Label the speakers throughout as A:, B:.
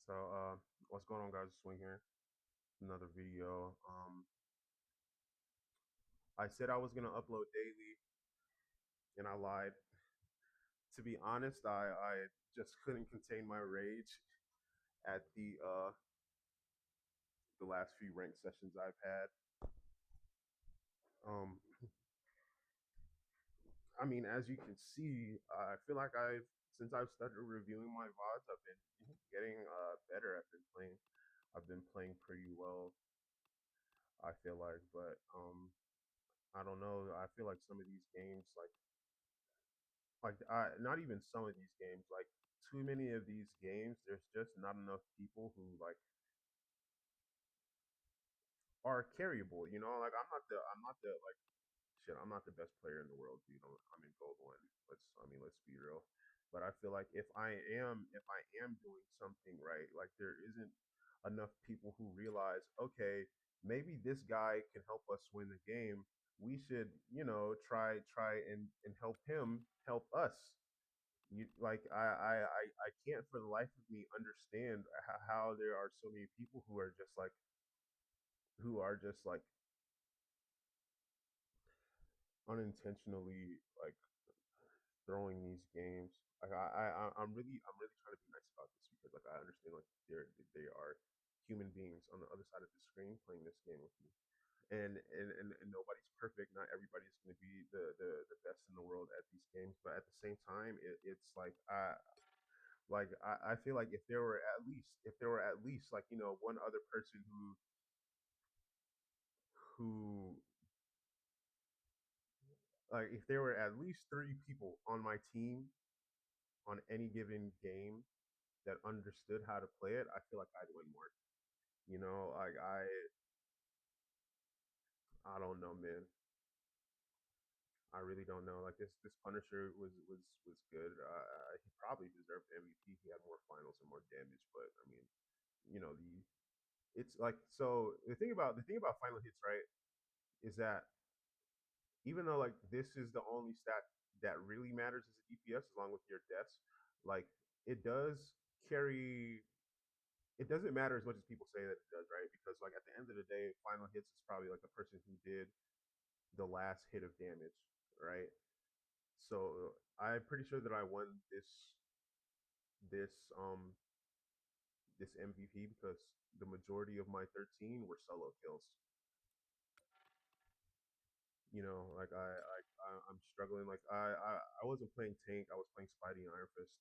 A: So, what's going on, guys? Swing here. Another video. I said I was gonna upload daily, and I lied. To be honest, I just couldn't contain my rage at the last few ranked sessions I've had. Um, I mean, as you can see, I feel like I've since I've started reviewing my VODs, I've been getting better. I've been playing pretty well. I feel like, but I don't know. I feel like some of these games, not even some of these games, like too many of these games, there's just not enough people who like are carryable. Like I'm not the like shit. I'm not the best player in the world, dude. I'm in gold one. Let's be real. But I feel like if I am doing something right, like there isn't enough people who realize, okay, maybe this guy can help us win the game. We should, try and help him help us. I can't for the life of me understand how there are so many people who are just like unintentionally like throwing these games. I'm really trying to be nice about this because like I understand like they are human beings on the other side of the screen playing this game with me. And nobody's perfect. Not everybody's going to be the best in the world at these games, but at the same time, it's like I feel like if there were at least like one other person who like if there were at least three people on my team on any given game that understood how to play it, I feel like I'd win more. Like I don't know, man. I really don't know. Like this Punisher was good. He probably deserved MVP. He had more finals and more damage, but I mean, the it's like so the thing about final hits, right, is that even though like this is the only stat that really matters as a DPS, along with your deaths, like it does carry. It doesn't matter as much as people say that it does, right? Because like at the end of the day, final hits is probably like the person who did the last hit of damage, right? So I'm pretty sure that I won this this MVP because the majority of my 13 were solo kills. Like I'm struggling. Like I wasn't playing tank. I was playing Spidey and Iron Fist.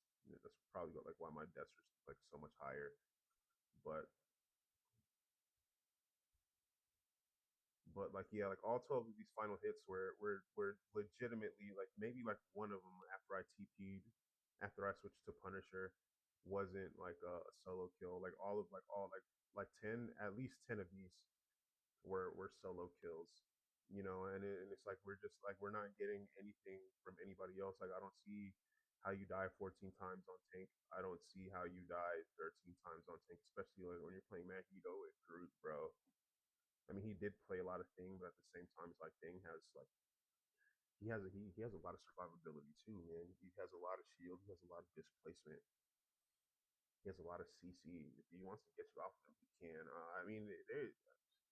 A: That's probably like why my deaths are like so much higher. But like yeah, like all 12 of these final hits were legitimately like maybe like one of them after I TP'd, after I switched to Punisher, wasn't like a solo kill. Like all like 10, at least 10 of these were solo kills. And it's like we're not getting anything from anybody else. Like I don't see how you die 14 times on tank. I don't see how you die 13 times on tank, especially like when you're playing Magneto with Groot, bro. I mean, he did play a lot of Thing, but at the same time, it's like Thing has like he has a lot of survivability too, man. He has a lot of shield. He has a lot of displacement. He has a lot of CC. If he wants to get you off him, he can. I mean,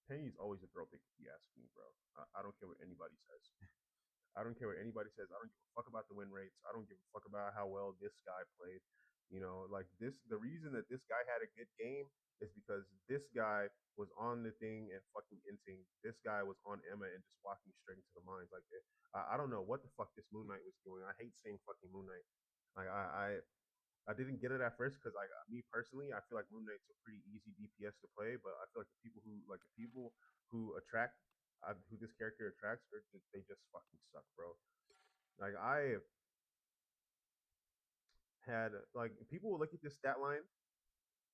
A: Penny's always a throw pick if you ask me, bro. I don't care what anybody says. I don't care what anybody says. I don't give a fuck about the win rates. I don't give a fuck about how well this guy played. Like this, the reason that this guy had a good game is because this guy was on the thing and fucking inting. This guy was on Emma and just walking straight into the mines. Like, I don't know what the fuck this Moon Knight was doing. I hate saying fucking Moon Knight. Like, I didn't get it at first because like me personally, I feel like Moon Knight's a pretty easy DPS to play, but I feel like the people who attract who this character attracts, they just fucking suck, bro. Like I had like people will look at this stat line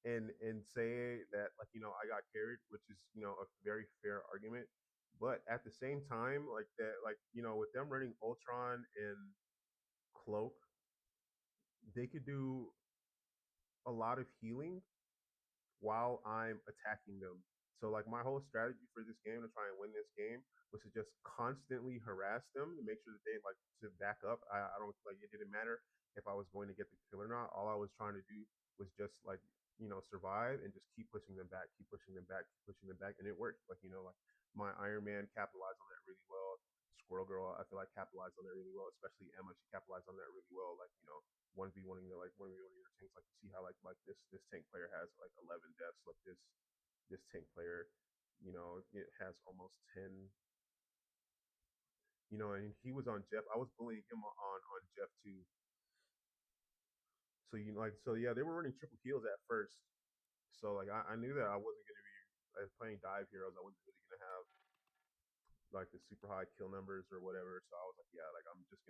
A: and say that like I got carried, which is a very fair argument. But at the same time, like that, like with them running Ultron and Cloak, they could do a lot of healing while I'm attacking them. So like my whole strategy for this game to try and win this game was to just constantly harass them to make sure that they like to back up. I don't like it didn't matter if I was going to get the kill or not. All I was trying to do was just like survive and just keep pushing them back, keep pushing them back, keep pushing them back, and it worked. Like like my Iron Man capitalized on that really well. Squirrel Girl, I feel like capitalized on that really well, especially Emma. She capitalized on that really well. Like 1v1ing the 1v1ing your tanks. Like you see how like this tank player has like 11 deaths. Like this tank player, it has almost 10. And he was on Jeff. I was bullying him on Jeff too. So yeah, they were running triple heals at first. So like I knew that I wasn't gonna be playing dive heroes. I wasn't really gonna have like the super high kill numbers or whatever. So I was like, yeah, like I'm just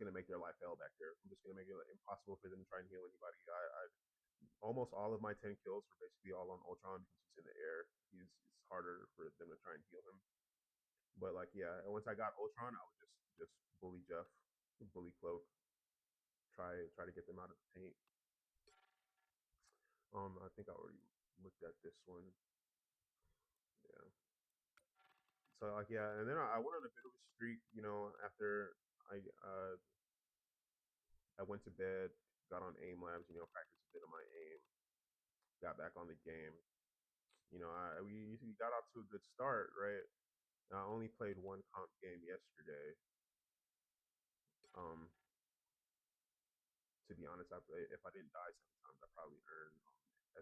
A: gonna make their life hell back there. I'm just gonna make it impossible for them to try and heal anybody. I almost all of my 10 kills were basically all on Ultron because he's in the air. It's harder for them to try and heal him. But like yeah, once I got Ultron, I would just bully Jeff, bully Cloak, try to get them out of the paint. I think I already looked at this one. Yeah. So like yeah, and then I went on a bit of a streak. After I uh I went to bed, got on aim labs. Practiced a bit of my aim, got back on the game. We got off to a good start, right? I only played one comp game yesterday. Um, to be honest, if I didn't die 7 times, I probably earned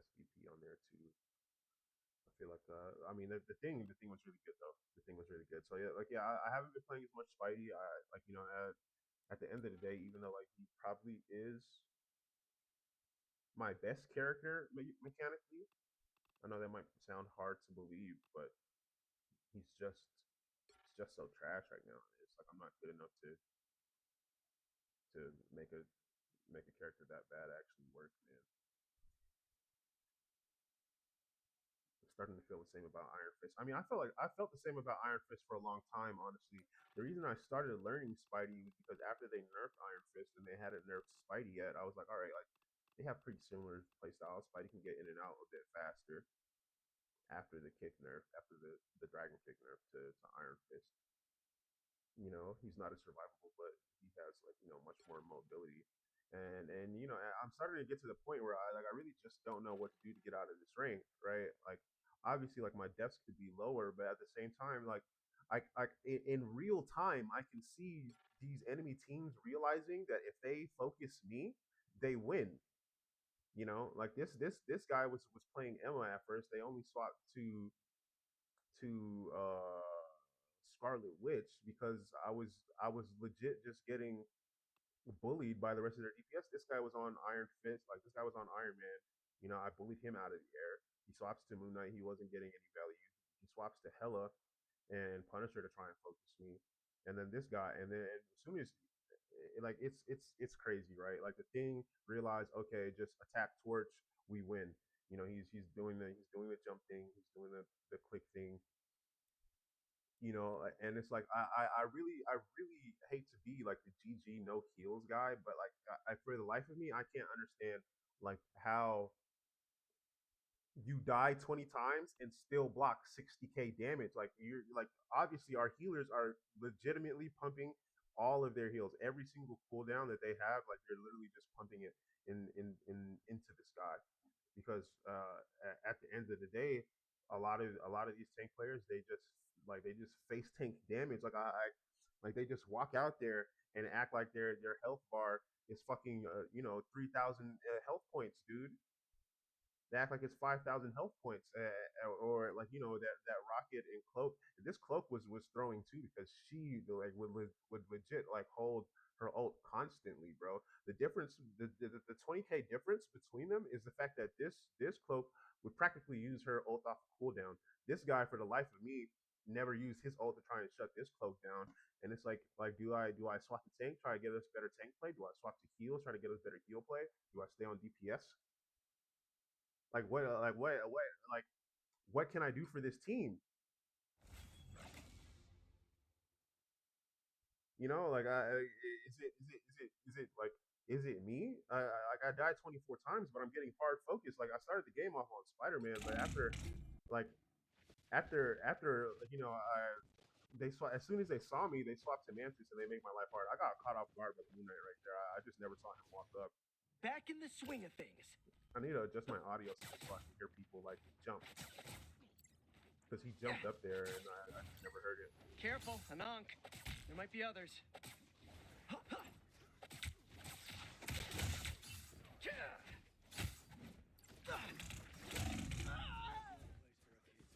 A: SVP on there too. I feel like I mean the thing was really good though. The thing was really good. So yeah, like yeah, I haven't been playing as much Spidey. I like at the end of the day, even though like he probably is my best character mechanically, I know that might sound hard to believe, but he's just so trash right now. It's like I'm not good enough to make a character that bad actually work, man. I'm starting to feel the same about Iron Fist. I mean, I felt the same about Iron Fist for a long time, honestly. The reason I started learning Spidey was because after they nerfed Iron Fist and they hadn't nerfed Spidey yet, I was like, all right, like they have pretty similar playstyles. Spidey can get in and out a bit faster after the kick nerf, after the dragon kick nerf to Iron Fist. He's not as survivable, but he has like much more mobility. And I'm starting to get to the point where I really just don't know what to do to get out of this rank, right? Like obviously like my deaths could be lower, but at the same time like I in real time I can see these enemy teams realizing that if they focus me, they win. Like this guy was playing Emma at first. They only swapped to Scarlet Witch because I was legit just getting bullied by the rest of their DPS. This guy was on Iron Fist, like this guy was on Iron Man. I bullied him out of the air. He swaps to Moon Knight. He wasn't getting any value. He swaps to Hela and Punisher to try and focus me. And then this guy, and then as soon as like it's crazy, right? Like the thing realized, okay, just attack Torch, we win. He's doing the jump thing, he's doing the click thing, and it's like I really hate to be like the GG no heals guy, but like for the life of me, I can't understand like how you die 20 times and still block 60k damage. Like you're like obviously our healers are legitimately pumping all of their heals, every single cooldown that they have, like they're literally just pumping it in into the sky because at the end of the day, a lot of these tank players they just face tank damage. Like they just walk out there and act like their health bar is fucking 3,000 health points, dude. They act like it's 5,000 health points, or like that rocket and cloak. This cloak was throwing too because she like would legit like hold her ult constantly, bro. The difference, the 20k difference between them is the fact that this cloak would practically use her ult off of cooldown. This guy, for the life of me, never used his ult to try and shut this cloak down. And it's like do I swap the tank, try to get us better tank play? Do I swap to heals, try to get us better heal play? Do I stay on DPS? What can I do for this team? Like is it me? I died 24 times, but I'm getting hard focused. Like I started the game off on Spider Man, but like after they swap as soon as they saw me, they swapped to Mantis and they make my life hard. I got caught off guard by the Moon Knight right there. I just never saw him walk up.
B: Back in the swing of things.
A: I need to adjust my audio so I can hear people like jump. Because he jumped up there and I just never heard it.
B: Careful, Anank. There might be others.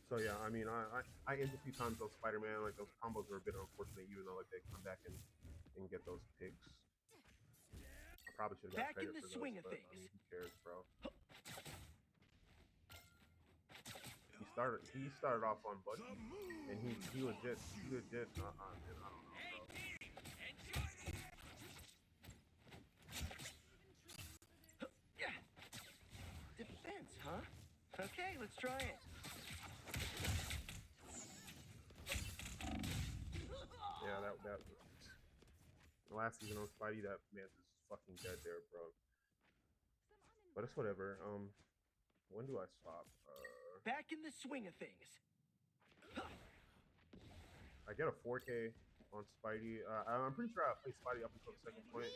A: So yeah, I mean, I ended a few times on Spider-Man. Like those combos were a bit unfortunate, even though like they come back and get those picks. I probably should have got credit for those, but I mean, who cares, bro? He started off on Bucky, and he legit, man, I don't know, bro.
B: Defense, huh? Okay, let's try it.
A: Yeah, that last season on Spidey, that man's is fucking dead there, bro. But it's whatever. When do I swap?
B: Back in the swing of things.
A: I get a 4K on Spidey. I'm pretty sure I played Spidey up until the second point.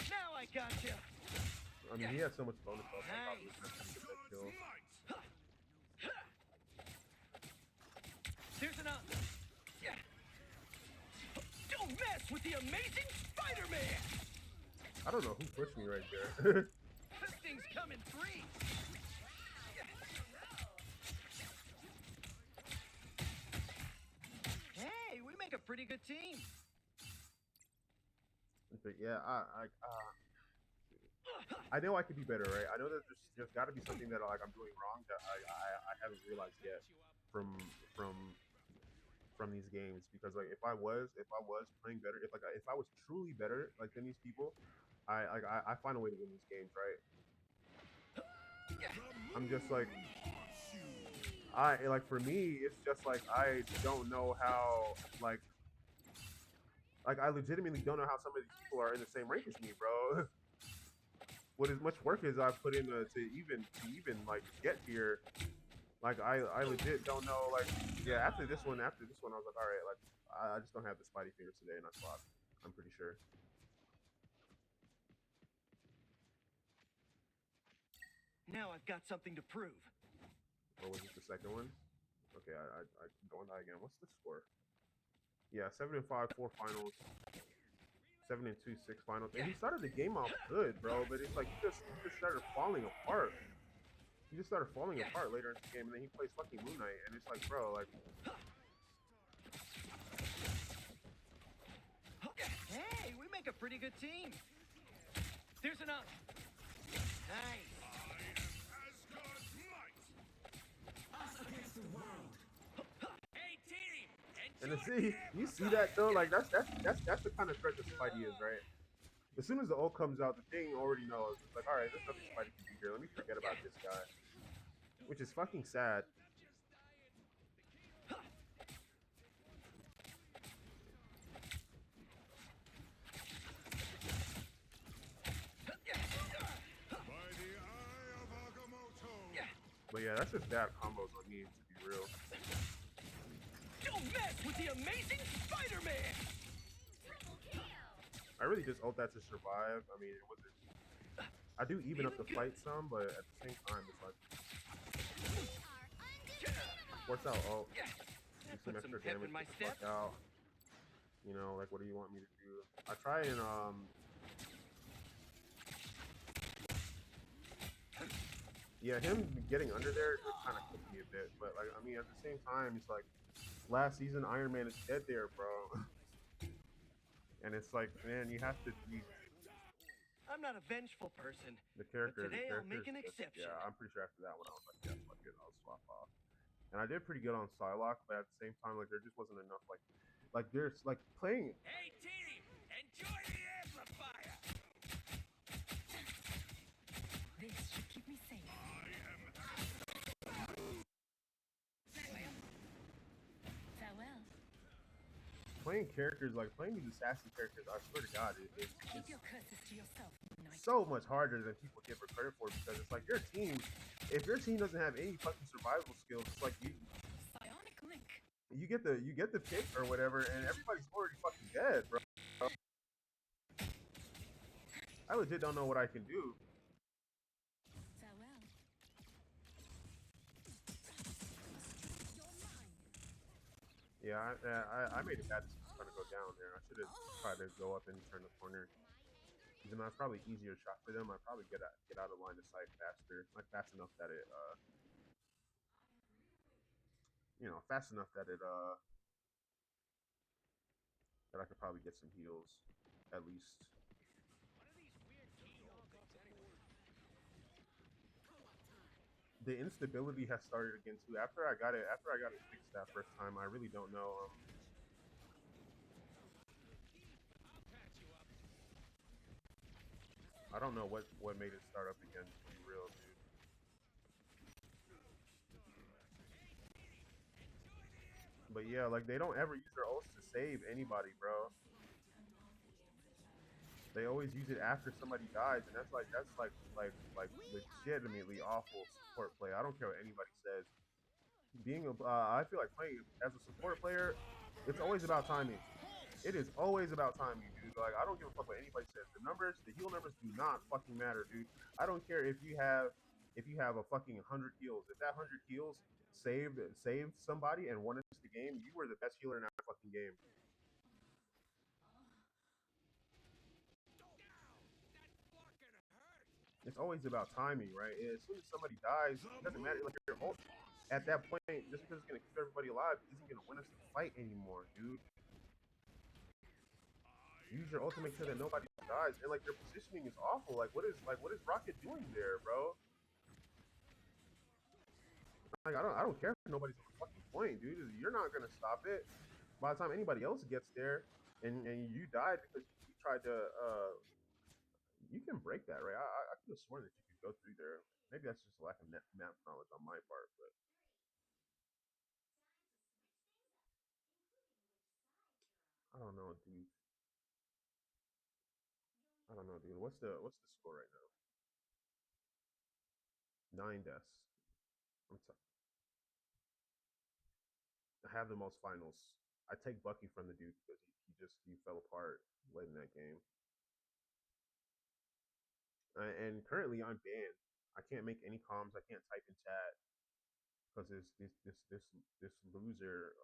B: Now I gotcha.
A: I mean, he had so much bonus stuff.
B: Nice. There's an yeah. Don't mess with the amazing Spider-Man.
A: I don't know who pushed me right there.
B: This thing's coming free. Hey, we make a pretty good team.
A: But yeah, I know I could be better, right? I know that there's got to be something that like I'm doing wrong that I haven't realized yet from these games, because like if I was playing better, if I was truly better like than these people, I find a way to win these games, right? I'm just like for me it's just like I don't know how like I legitimately don't know how some of these people are in the same rank as me, bro. With as much work as I've put in to even like get here, like I legit don't know. Like yeah, after this one, I was like, all right, like I just don't have the Spidey fingers today, and I swapped. I'm pretty sure.
B: Now I've got something to prove.
A: Or was it the second one? Okay, I go on that again. What's the score? Yeah, 7-5, 4 finals. 7-2, 6 finals. And he started the game off good, bro. But it's like he just started falling apart. He just started falling apart later in the game, and then he plays fucking Moon Knight, and it's like, bro, like.
B: Hey, we make a pretty good team. There's an up. Nice.
C: Us against the world.
B: Hey team.
A: And to see, you see that though, like that's the kind of threat that Spidey is, right? As soon as the ult comes out, the thing already knows. It's like, all right, there's nothing Spidey can do here. Let me forget about this guy, which is fucking sad. But yeah, that's just bad combos on me, to be real.
B: Don't mess with the amazing Spider-Man!
A: I really just ult that to survive. I mean, it wasn't. I do even up the fight some, but at the same time, it's like. Force out ult. Do some extra damage, get the fuck out. You know, like, what do you want me to do? I try and, yeah, him getting under there just kind of cooked me a bit. But, like, I mean, at the same time, it's like, last season, Iron Man is dead there, bro. And it's like, man, you have to be...
B: I'm not a vengeful person.
A: The character,
B: but today I'll make an exception.
A: Yeah, I'm pretty sure after that one, I was like, yeah, fuck it, I'll swap off. And I did pretty good on Psylocke, but at the same time, like, there just wasn't enough, like there's, like, playing...
B: Hey, team! Enjoy the amplifier!
C: This should keep me safe. Farewell.
A: playing characters, like playing these assassin characters, I swear to God,
C: Keep
A: it's
C: your curses to yourself, Knight.
A: so much harder than people give her credit for because it's like your team. If your team doesn't have any fucking survival skills, it's like
C: Psionic link.
A: you get the pick or whatever, and everybody's already fucking dead, bro. I legit don't know what I can do.
C: Farewell.
A: Yeah, I made a bad decision trying to go down there. I should have tried to go up and turn the corner. Even though it's probably easier shot for them, I probably get out of line of sight faster, like fast enough that it fast enough that it that I could probably get some heals at least. The instability has started again too. After I got it fixed that first time, I really don't know. I don't know what made it start up again. To be real, dude. But yeah, like they don't ever use their ults to save anybody, bro. They always use it after somebody dies, and that's like legitimately awful support play. I don't care what anybody says. I feel like playing as a support player, it's always about timing. It is always about timing, dude. Like I don't give a fuck what anybody says. The heal numbers do not fucking matter, dude. I don't care if you have a fucking 100 heals. If that 100 heals saved somebody and won us the game, you were the best healer in that fucking game. It's always about timing, right? As soon as somebody dies, it doesn't matter. Like your ult at that point, just because it's gonna keep everybody alive, isn't gonna win us the fight anymore, dude. Use your ult to make sure that nobody dies, and like their positioning is awful. Like what is Rocket doing there, bro? Like I don't care if nobody's on the fucking point, dude. You're not gonna stop it. By the time anybody else gets there, and you died because you tried to you can break that, right? I could have sworn that you could go through there. Maybe that's just a lack of map knowledge on my part, but I don't know, dude. I don't know, dude. What's the score right now? 9 deaths. I'm t- I have the most finals. I take Bucky from the dude because he fell apart late in that game. And currently I'm banned. I can't make any comms. I can't type in chat because this loser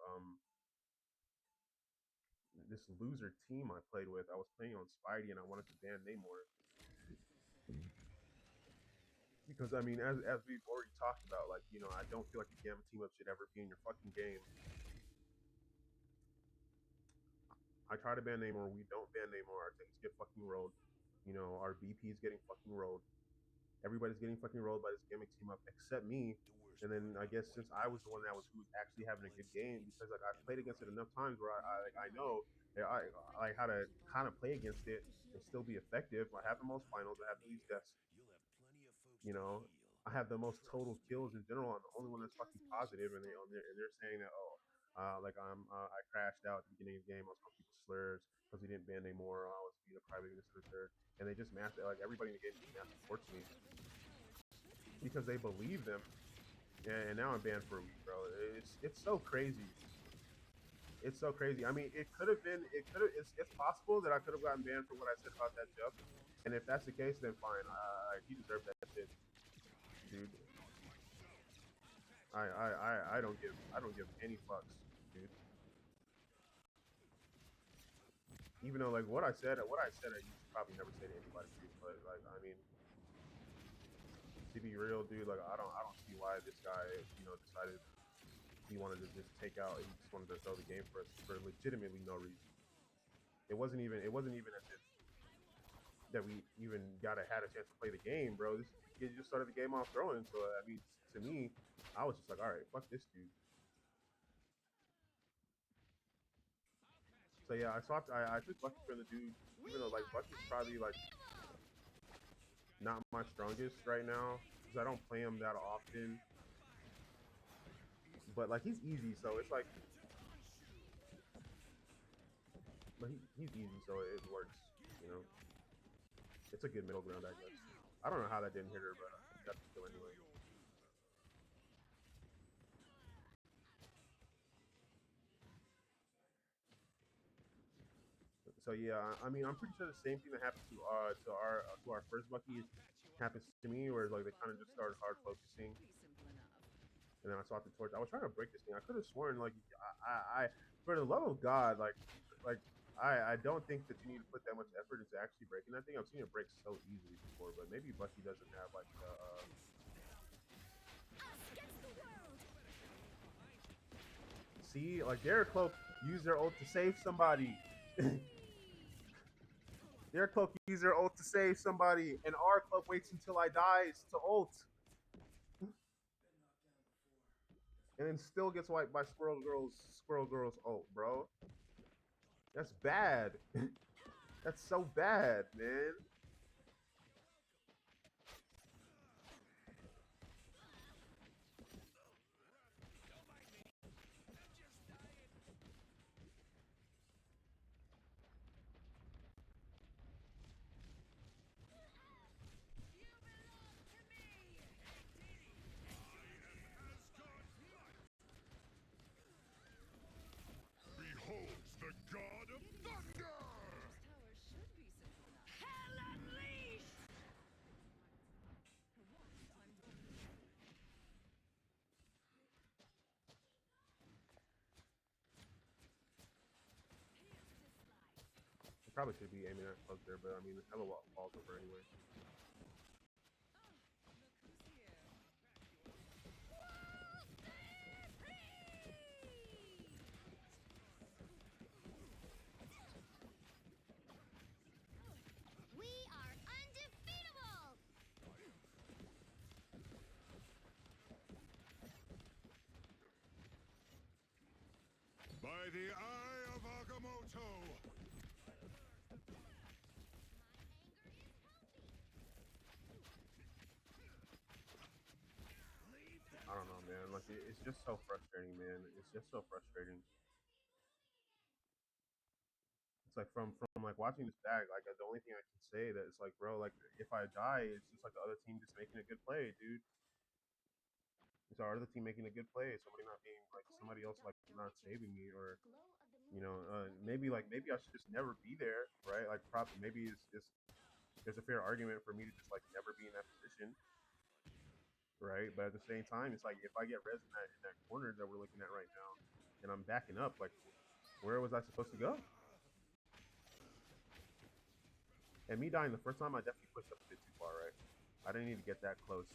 A: this loser team I played with. I was playing on Spidey and I wanted to ban Namor because I mean, as we've already talked about, like I don't feel like a Gamma team up should ever be in your fucking game. I try to ban Namor. We don't ban Namor. Our things get fucking rolled. Our BP is getting fucking rolled. Everybody's getting fucking rolled by this gimmick team up except me. And then I guess since I was the one who was actually having a good game because like I've played against it enough times where I know I how to kind of play against it and still be effective. I have the most finals. I have the least deaths. You know, I have the most total kills in general. I'm the only one that's fucking positive, and they're saying that like I crashed out at the beginning of the game. I was calling people slurs because he didn't ban anymore. I was being a crybaby this and the third, and they just mass like everybody in the game just mass supports me because they believe them. And now I'm banned for a week, bro. It's so crazy. It's so crazy. I mean, it could have been. It's possible that I could have gotten banned for what I said about that Jeff. And if that's the case, then fine. He deserved that shit, dude. I don't give any fucks, dude. Even though like what I said, I used to probably never say to anybody, dude. But like, I mean, to be real, dude, like I don't see why this guy, decided he wanted to just take out. He just wanted to throw the game for us for legitimately no reason. It wasn't even as if that we even had a chance to play the game, bro. This he just started the game off throwing. So I mean, to me, I was just like, all right, fuck this dude. So yeah, I took Bucky from the dude, even though like Bucky's probably like not my strongest right now because I don't play him that often. But like he's easy, so it's like but he's easy, so it works. You know, it's a good middle ground, I guess. I don't know how that didn't hit her, but he got the kill anyway. So yeah, I mean, I'm pretty sure the same thing that happened to our first Bucky happens to me, where like they kind of just started hard focusing, and then I saw the torch. I was trying to break this thing. I could have sworn like I for the love of God, like I don't think that you need to put that much effort into actually breaking that thing. I've seen it break so easily before, but maybe Bucky doesn't have like the. See, like Derek Cloak used their ult to save somebody. Their cloak uses their ult to save somebody, and our cloak waits until I dies to ult, and then still gets wiped by Squirrel Girl's ult, bro. That's bad. That's so bad, man.
D: Beholds the god of thunder!
C: Hell unleashed!
A: Probably should be aiming at cloak there, but I mean, hella falls over anyway.
E: We are undefeatable!
D: By the eye of Agamotto!
A: I don't know, man. Like it's just so frustrating, man. It's just so frustrating. It's like from like watching this back, like the only thing I can say that it's like, bro, like if I die, it's just like the other team just making a good play, dude. It's our other team making a good play. Somebody not being like somebody else like not saving me, or maybe I should just never be there, right? Like maybe it's just there's a fair argument for me to just like never be in that position, right? But at the same time, it's like if I get res in that corner that we're looking at right now, and I'm backing up, like where was I supposed to go? And me dying the first time, I definitely pushed up a bit too far, right? I didn't need to get that close.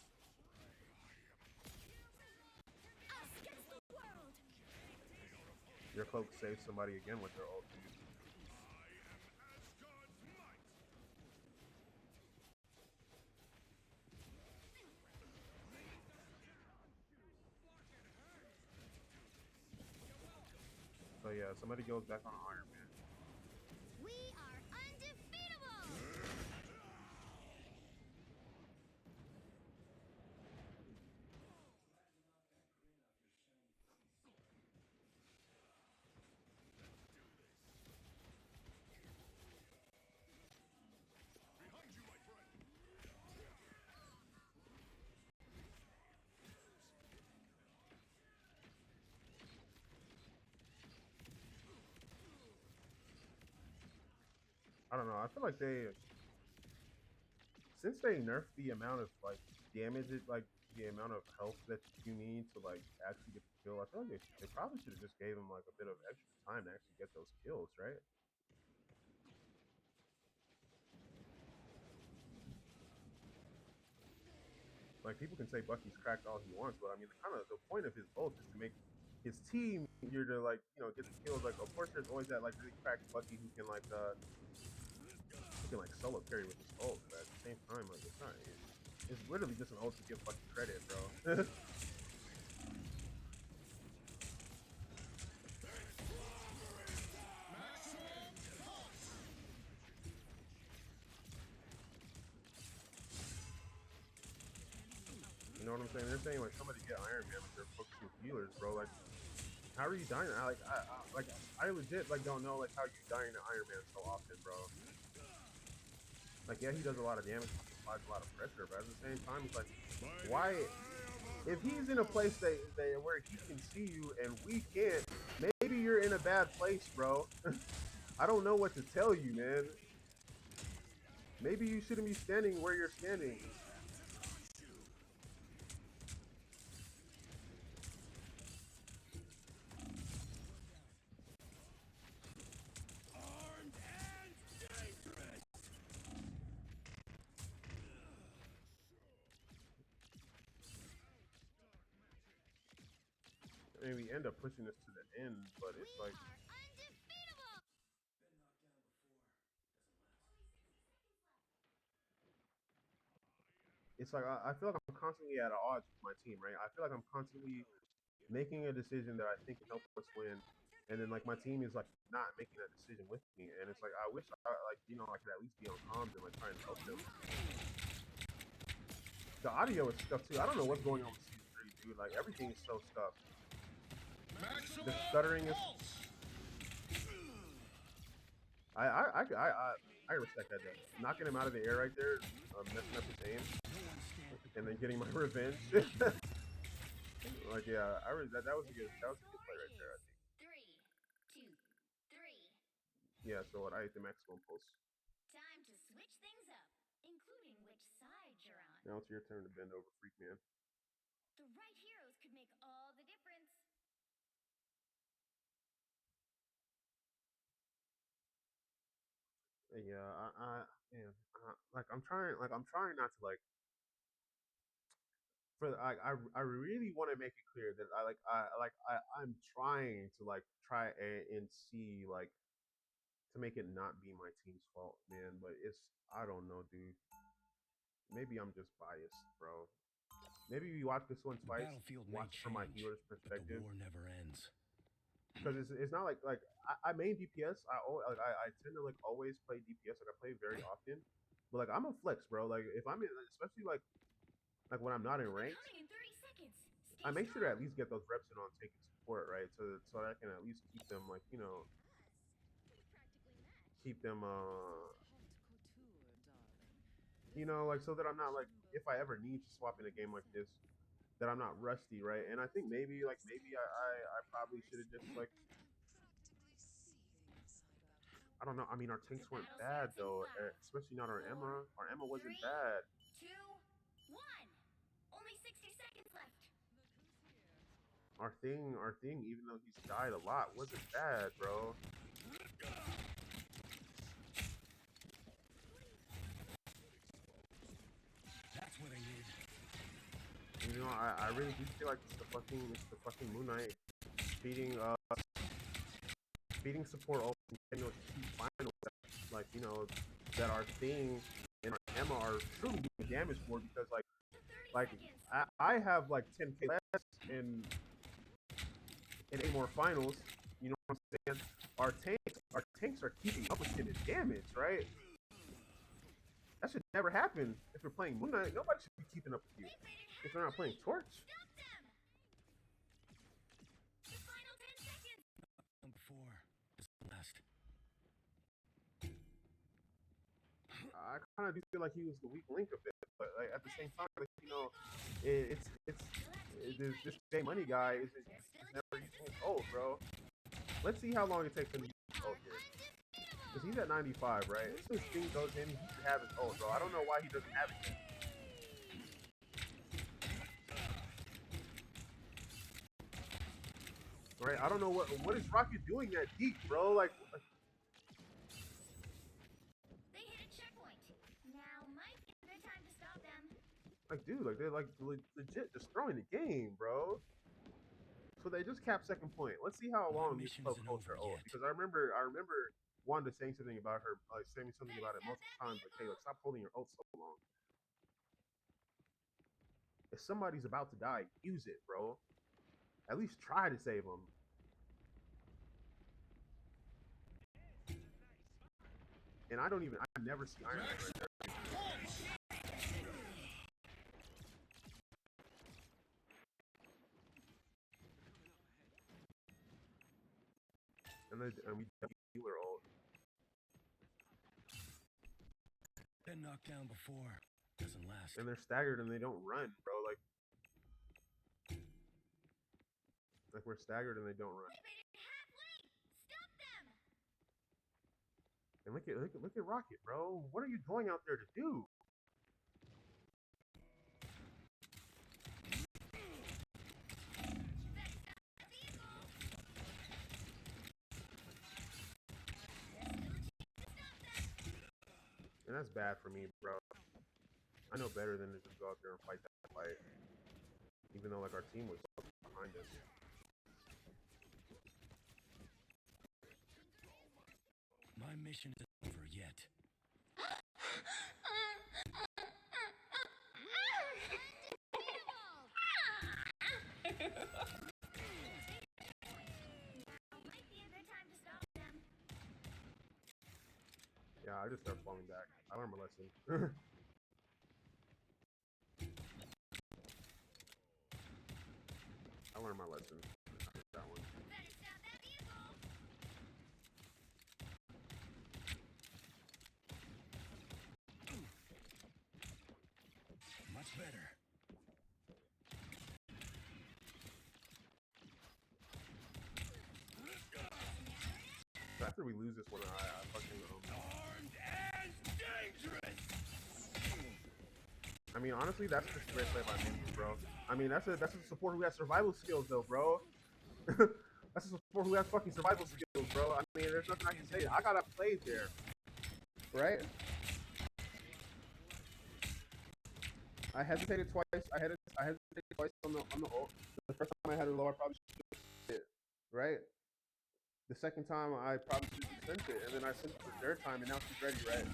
A: Your cloak saves somebody again with their ult, dude. So yeah, somebody goes back on Iron Man.
E: We are undefeatable!
A: I don't know. I feel like since they nerfed the amount of like damage, like the amount of health that you need to like actually get the kill, I feel like they probably should have just gave them like a bit of extra time to actually get those kills, right? Like people can say Bucky's cracked all he wants, but I mean, the point of his ult is to make his team easier to like get the kills. Like, of course, there's always that like really cracked Bucky who can like solo carry with his ult, but at the same time, like it's not. It's literally just an ult to give Bucky credit, bro. You know what I'm saying? They're saying like somebody get Iron Man, but they're focusing healers, bro. Like How are you dying? I legit like don't know like how you dying to Iron Man so often, bro. Like yeah, he does a lot of damage, he applies a lot of pressure, but at the same time, it's like why? If he's in a place where he can see you and we can't, maybe you're in a bad place, bro. I don't know what to tell you, man. Maybe you shouldn't be standing where you're standing. I mean, we end up pushing this to the end, but it's like I feel like I'm constantly at odds with my team, right? I feel like I'm constantly making a decision that I think can help us win, and then like my team is like not making that decision with me, and it's like I wish I like I could at least be on comms and like trying to help them. The audio is stuck too. I don't know what's going on with season 3, dude. Like everything is so stuffed. The stuttering is. I respect that. Knocking him out of the air right there, messing up his aim, and then getting my revenge. Like yeah, that was a good play right there. I think.
E: 3, 2, 3.
A: Yeah. So what I ate the maximum pulse.
E: Time to switch things up, including which side you're on.
A: Now it's your turn to bend over, freak man.
E: The right heroes could make all the difference.
A: Yeah, man, I'm trying not to like I really want to make it clear that I'm trying to like try and see like to make it not be my team's fault, man. But I don't know, dude. Maybe I'm just biased, bro. Maybe we watch this one
B: The
A: twice,
B: battlefield may
A: watch from my
B: change,
A: healer's
B: but the
A: perspective,
B: war never ends.
A: because it's not like I main DPS. I tend to like always play DPS. Like I play very often, but like I'm a flex, bro. Like if I'm in, especially like when I'm not in ranks,
E: Coming in 30 seconds.
A: I make sure to at least get those reps in on taking support, right? So I can at least keep them like keep them like so that I'm not like if I ever need to swap in a game like this, that I'm not rusty, right? And I think maybe I probably should have just like I don't know. I mean, our tanks weren't bad though, especially not our Emma. Our Emma wasn't
E: 3,
A: bad.
E: 2, 1. Only 60 seconds left.
A: Our thing, even though he's died a lot, wasn't bad, bro.
B: That's what I need.
A: I really do feel like it's the fucking Moon Knight beating support all two finals like that our thing and our Emma are truly doing damage for because like I have like 10k less in 8 more finals. You know what I'm saying? Our tanks are keeping up with him in damage, right? That should never happen if you're playing Moon Knight. Nobody should be keeping up with you if they're not playing Torch.
E: Stop them. The final 10 seconds.
B: Before this last.
A: I kind of do feel like he was the weak link of it, but like at the same time, like, this J Money guy is never using his ult, bro. Let's see how long it takes him to use his ult here. Because he's at 95, right? As soon as Sting goes in, he should have his ult, bro. I don't know why he doesn't have it yet. Right? I don't know what is Rocket doing that deep, bro? Like
E: They hit a checkpoint. Now might be a good time to stop them.
A: dude, like they're like legit destroying the game, bro. So they just capped second point. Let's see how long this club holds her ult. Because I remember Wanda saying something about her, like saying something about it multiple times. Like, hey, like, stop holding your ult so long. If somebody's about to die, use it, bro. At least try to save them. And I never see Iron Man right there. and we healer ult.
B: Been knocked down before. Doesn't last.
A: And they're staggered and they don't run, bro. Like we're staggered and they don't run.
E: They made it halfway! Stop them!
A: And look at Rocket, bro. What are you going out there to do? And that's bad for me, bro. I know better than to just go out there and fight that fight. Even though like our team was behind us.
B: My mission isn't over yet.
E: Might be a good time to stop them.
A: Yeah, I just start falling back. I learned my lesson. I learned my lesson. That one.
E: Better stop that vehicle!
B: Much better.
A: So after we lose this one, I fucking
B: Armed and dangerous.
A: I mean, honestly, that's just great play by me, bro. I mean, that's a support who has survival skills, though, bro. That's a support who has fucking survival skills, bro. I mean, there's nothing I can say. I gotta play there, right? I hesitated twice. I hesitated twice on the ult. The first time I had it low, I probably should have sent it, right? The second time, I probably should have sent it, and then I sent it the third time, and now she's ready, right?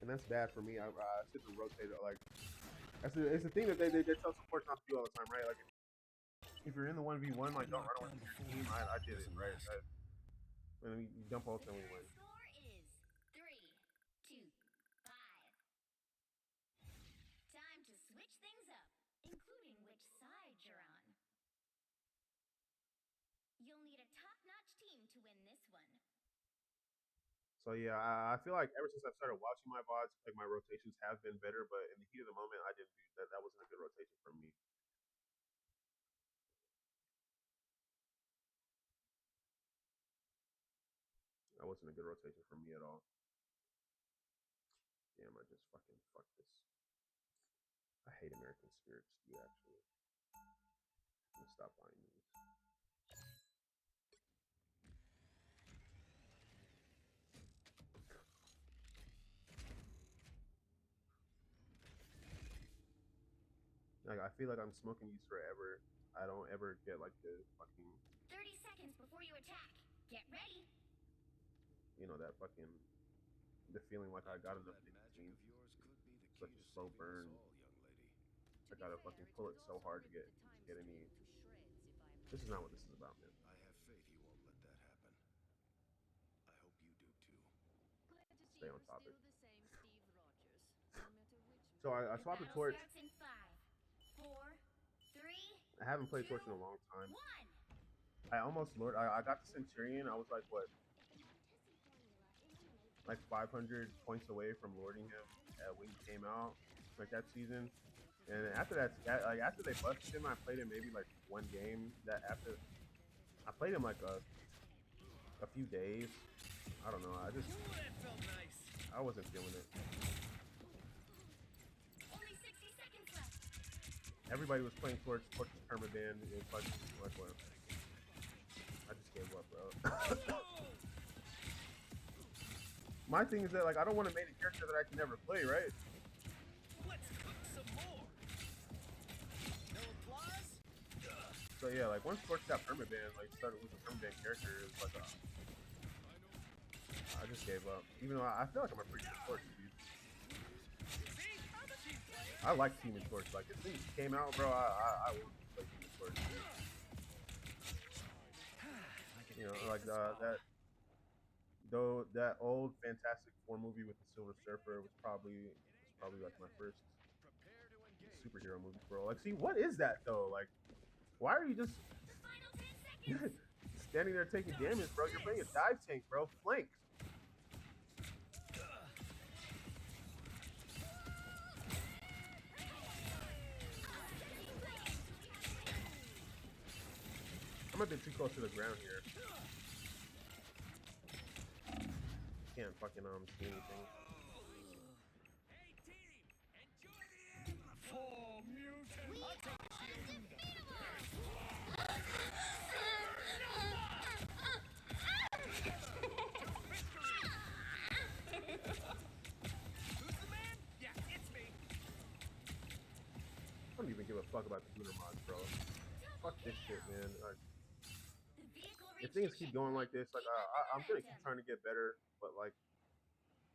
A: And that's bad for me. I should have rotated. Like, it's the thing that they tell support not to do all the time, right? Like, if you're in the 1v1, like, don't run away from your team. I did it, right? And then you dump ult and we win.
E: Score is 3-2-5. Time to switch things up, including which side you're on. You'll need a top-notch team to win this one.
A: So yeah, I feel like ever since I started watching my VODs, like my rotations have been better, but in the heat of the moment, I didn't do that. That wasn't a good rotation for me. That wasn't a good rotation for me at all. Damn, I just fucking fuck this. I hate American Spirits, dude, actually. I'm gonna stop buying these. Like, I feel like I'm smoking these forever. I don't ever get like the fucking
E: 30 seconds before you attack. Get ready.
A: you know, that fucking the feeling like I got enough nicotine. Such a slow burn. I gotta fucking pull it so hard to get any. This is not what this is about, man.
D: I have faith you won't let that happen. I hope you do too.
A: Stay on topic. So I swapped the torch.
E: Starts in 5, 4, 3,
A: I haven't played torch in a long time.
E: 1.
A: I almost lured. I got the Centurion. I was like, what? Like 500 points away from lording him when he came out, like that season. And after that, like after they busted him, I played him maybe like one game. That after I played him like a few days. I don't know.
B: Ooh, that felt nice.
A: I wasn't feeling it.
E: Only 60 seconds left.
A: Everybody was playing Torch permaban. It was like what? I just gave up, bro. My thing is that like I don't want to make a character that I can never play, right?
B: Let's cook some more. No applause?
A: So yeah, like once Torch got permaban, like started with a permaban character, it was like I just gave up. Even though I feel like I'm a pretty good Torch, dude.
B: See? I'm a team player.
A: I like Team and Torch. Like if things came out, bro, I would play Team and Torch. Dude. You know, like that old Fantastic Four movie with the Silver Surfer was probably probably like my first superhero movie, bro. Like, see, what is that though? Like, why are you just
E: The final 10 seconds.
A: standing there taking damage, bro? You're playing a dive tank, bro. Flank. I'm a bit too close to the ground here. Can't fucking see anything.
B: Hey, team! Enjoy the end! For mutant!
E: We
B: I'll take
E: are
B: the shield. Who's the man? Yeah, it's me.
A: I don't even give a fuck about the Gunner mods, bro.
E: double
A: Fuck this shit,
E: kill.
A: man. Like,
E: The vehicle
A: if
E: reached the
A: things keep going
E: checkpoint.
A: like this, like,
E: Keep up the
A: I'm gonna keep
E: momentum.
A: trying to get better, but like,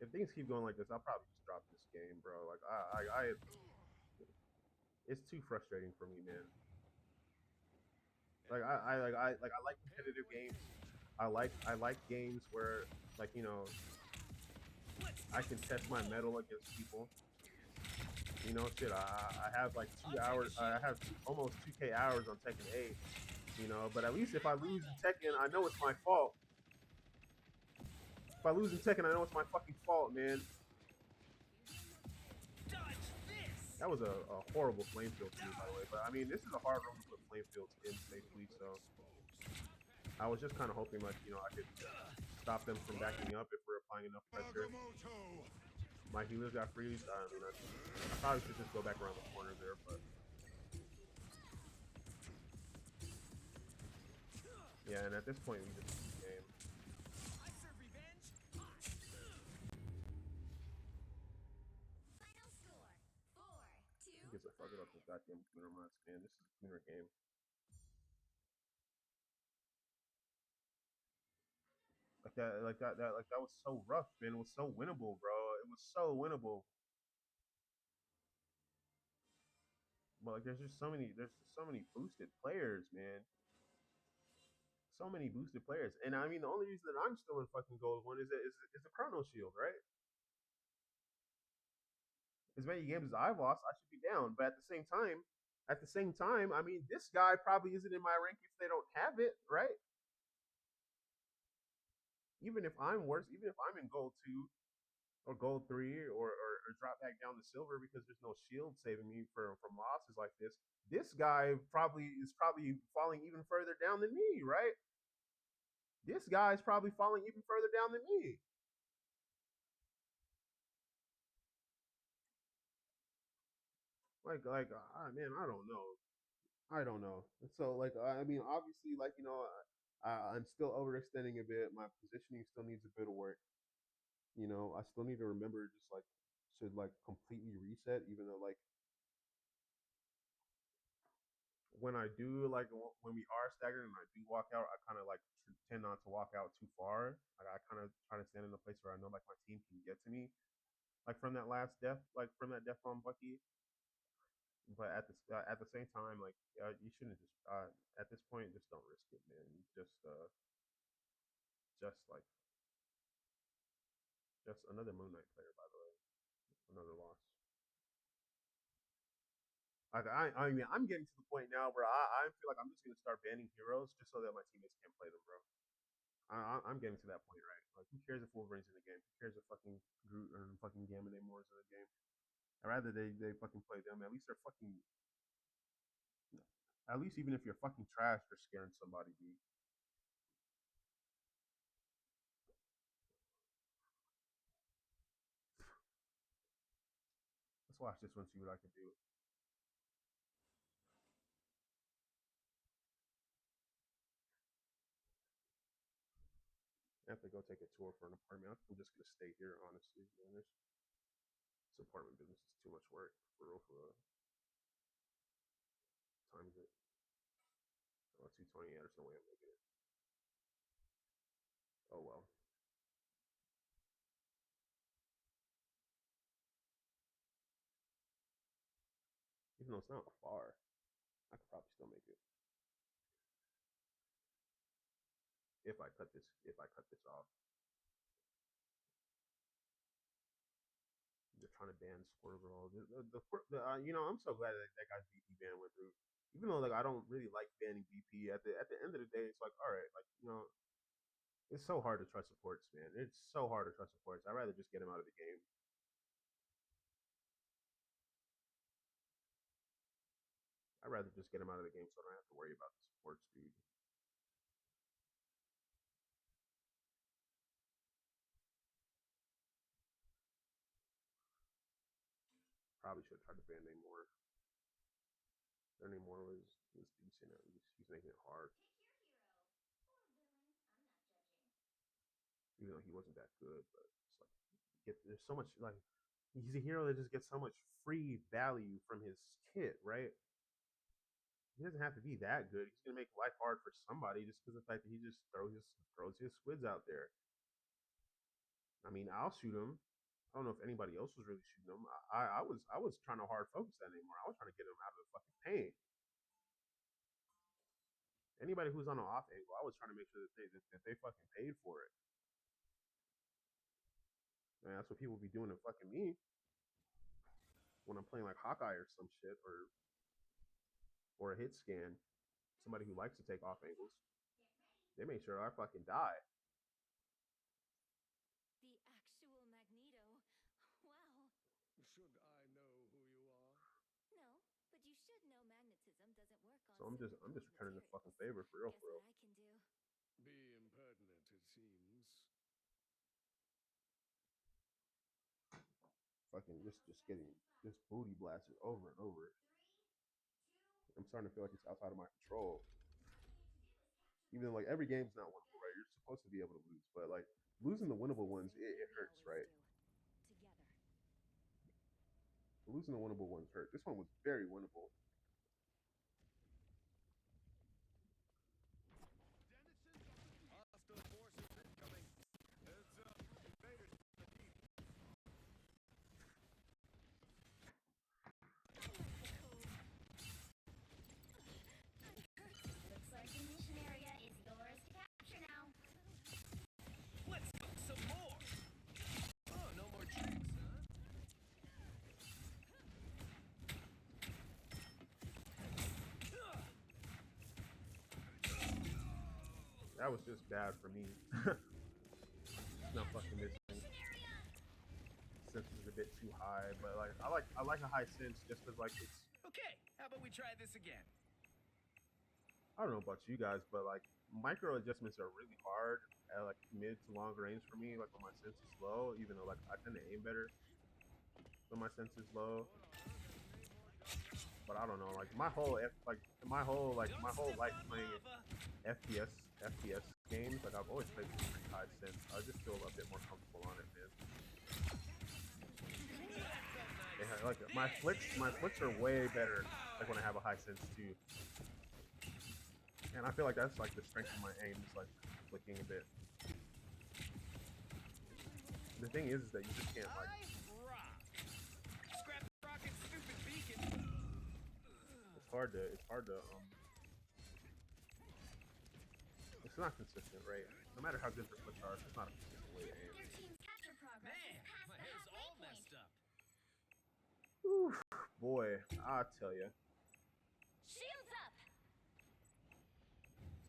A: if things keep going like this, I'll probably just drop this game, bro. Like, it's too frustrating for me, man. Like, I like competitive games. I like games where, like, you know, I can test my metal against people. You know, shit. I have like
B: I'll
A: 2 hours.
B: take a
A: I
B: shield.
A: have almost 2K hours on Tekken 8. You know, but at least if I lose in Tekken, I know it's my fault. If I lose in Tekken, I know it's my fucking fault, man.
B: Dodge this!
A: That was a horrible flame field to me, by the way. But I mean, this is a hard room to put flame fields in safely, so I was just kind of hoping, like, you know, I could stop them from backing up if we're applying enough pressure. My healers got freezed. I mean, I probably should just go back around the corner there, but yeah. And at this point, we just lose the game.
B: I serve revenge.
E: Final score 4-2.
A: Who gives a fuck about the goddamn Cooner mods, man? This is a Cooner game. Like that was so rough, man. It was so winnable, bro. It was so winnable. But like, there's just so many boosted players, man. So many boosted players, and I mean, the only reason that I'm still in fucking gold one is the Chrono Shield, right? As many games as I've lost, I should be down. But at the same time, I mean, this guy probably isn't in my rank if they don't have it, right? Even if I'm worse, even if I'm in gold 2 or gold 3 or drop back down to silver because there's no shield saving me from losses like this. This guy probably falling even further down than me, right? This guy's probably falling even further down than me. Man, I don't know. I don't know. So like, I mean, obviously, like, you know, I'm still overextending a bit. My positioning still needs a bit of work. You know, I still need to remember just like should like completely reset, even though like when I do like when we are staggered and I do walk out, I kind of like tend not to walk out too far. Like, I kind of try to stand in a place where I know like my team can get to me, like from that last death, like from that death on Bucky. But at the same time, like, you shouldn't just at this point just don't risk it, man. Just like just another Moon Knight player, by the way, another loss. Like, I mean, I'm getting to the point now where I feel like I'm just gonna start banning heroes just so that my teammates can't play them, bro. I'm getting to that point, right? Like, who cares if Wolverine's in the game? Who cares if fucking Groot or fucking Gamma Namor is in the game? I'd rather they fucking play them. At least they're fucking. At least even if you're fucking trash, you're scaring somebody, dude. Let's watch this one, see what I can do. I have to go take a tour for an apartment. I'm just gonna stay here, honestly. Man, this apartment business is too much work for real. For real. Time is it? Oh, 2:20. Yeah, there's no way I'm making it. Oh well. Even though it's not far, I could probably still make it if I cut this off. They're trying trying to ban Squirrel. I'm so glad that guy's BP ban went through. Even though like I don't really like banning BP, at the end of the day, it's like all right, like it's so hard to trust supports, man. It's so hard to trust supports. I'd rather just get them out of the game. I'd rather just get them out of the game so I don't have to worry about the supports, dude. Probably should have tried to ban Namor. Their Namor was decent at least. He's making it hard,
E: Pick your hero. Or villain. I'm not judging.
A: even though he wasn't that good. But it's like there's so much like he's a hero that just gets so much free value from his kit, right? He doesn't have to be that good. He's gonna make life hard for somebody just because of the fact that he just throws his squids out there. I mean, I'll shoot him. I don't know if anybody else was really shooting him. I was trying to hard focus that anymore. I was trying to get him out of the fucking paint. Anybody who's on an off angle, I was trying to make sure that they fucking paid for it. Man, that's what people be doing to fucking me when I'm playing like Hawkeye or some shit or a hit scan. Somebody who likes to take off angles. They make sure I fucking die.
C: The actual Magneto. Wow.
D: Should I know who you are?
C: No, but you should know magnetism doesn't work on
A: So I'm just returning the fucking
C: materials.
A: favor for real,
C: Guess
A: for real.
C: what I can do?
D: Be impertinent, it seems.
A: Fucking just getting this booty blasted over and over. I'm starting to feel like it's outside of my control. Even though like every game's not winnable, right? You're supposed to be able to lose, but like losing the winnable ones, it hurts, right?
C: Together.
A: Losing the winnable ones hurt. This one was very winnable.
D: Hostile forces incoming. Heads up. Invaders.
E: Looks like the mission area is yours to capture now.
B: Let's cook some more. Oh, no more tricks, huh?
A: That was just bad for me. Not fucking missing. Sense is a bit too high, but like I like a high sense just because like it's
B: Okay, how about we try this again?
A: I don't know about you guys, but like micro adjustments are really hard at like mid to long range for me. Like when my sense is low, even though like I tend to aim better when my sense is low. But I don't know, like my whole life playing FPS games, like I've always played with pretty high sense. I just feel a bit more comfortable on it, man. Yeah, like my flicks are way better like when I have a high sense too. And I feel like that's like the strength of my aim is like flicking a bit. The thing is that you just can't like
B: Scrap the rocket, stupid beacon.
A: it's hard to it's not consistent, right? No matter how good the flicks are, it's not a consistent way to aim.
E: Their team's capture progress is
B: Man,
E: past
B: my
E: the
B: hair's all
E: halfway
B: messed
E: point.
B: up.
A: Whew, boy, I tell you,
C: Shields up!
A: it's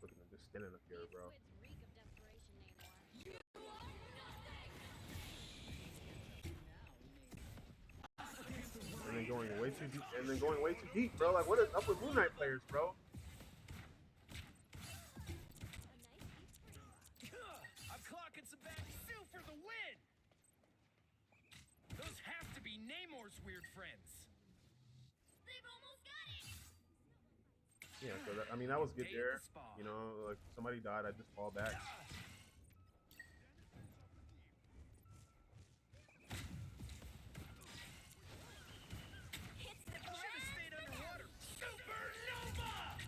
A: looking at just standing up here, bro.
C: Squids reek of desperation, Namor.
A: And then going way too deep, bro. Like what is up with Moon Knight players, bro?
C: A nice deep freeze.
B: I'm clocking some back Sue for the win. Those have to be Namor's weird friends.
E: They've almost got it!
A: Yeah, so that, I mean that was good there. You know, like somebody died, I just fall back.
C: Hits the
B: Should have stayed underwater. Supernova!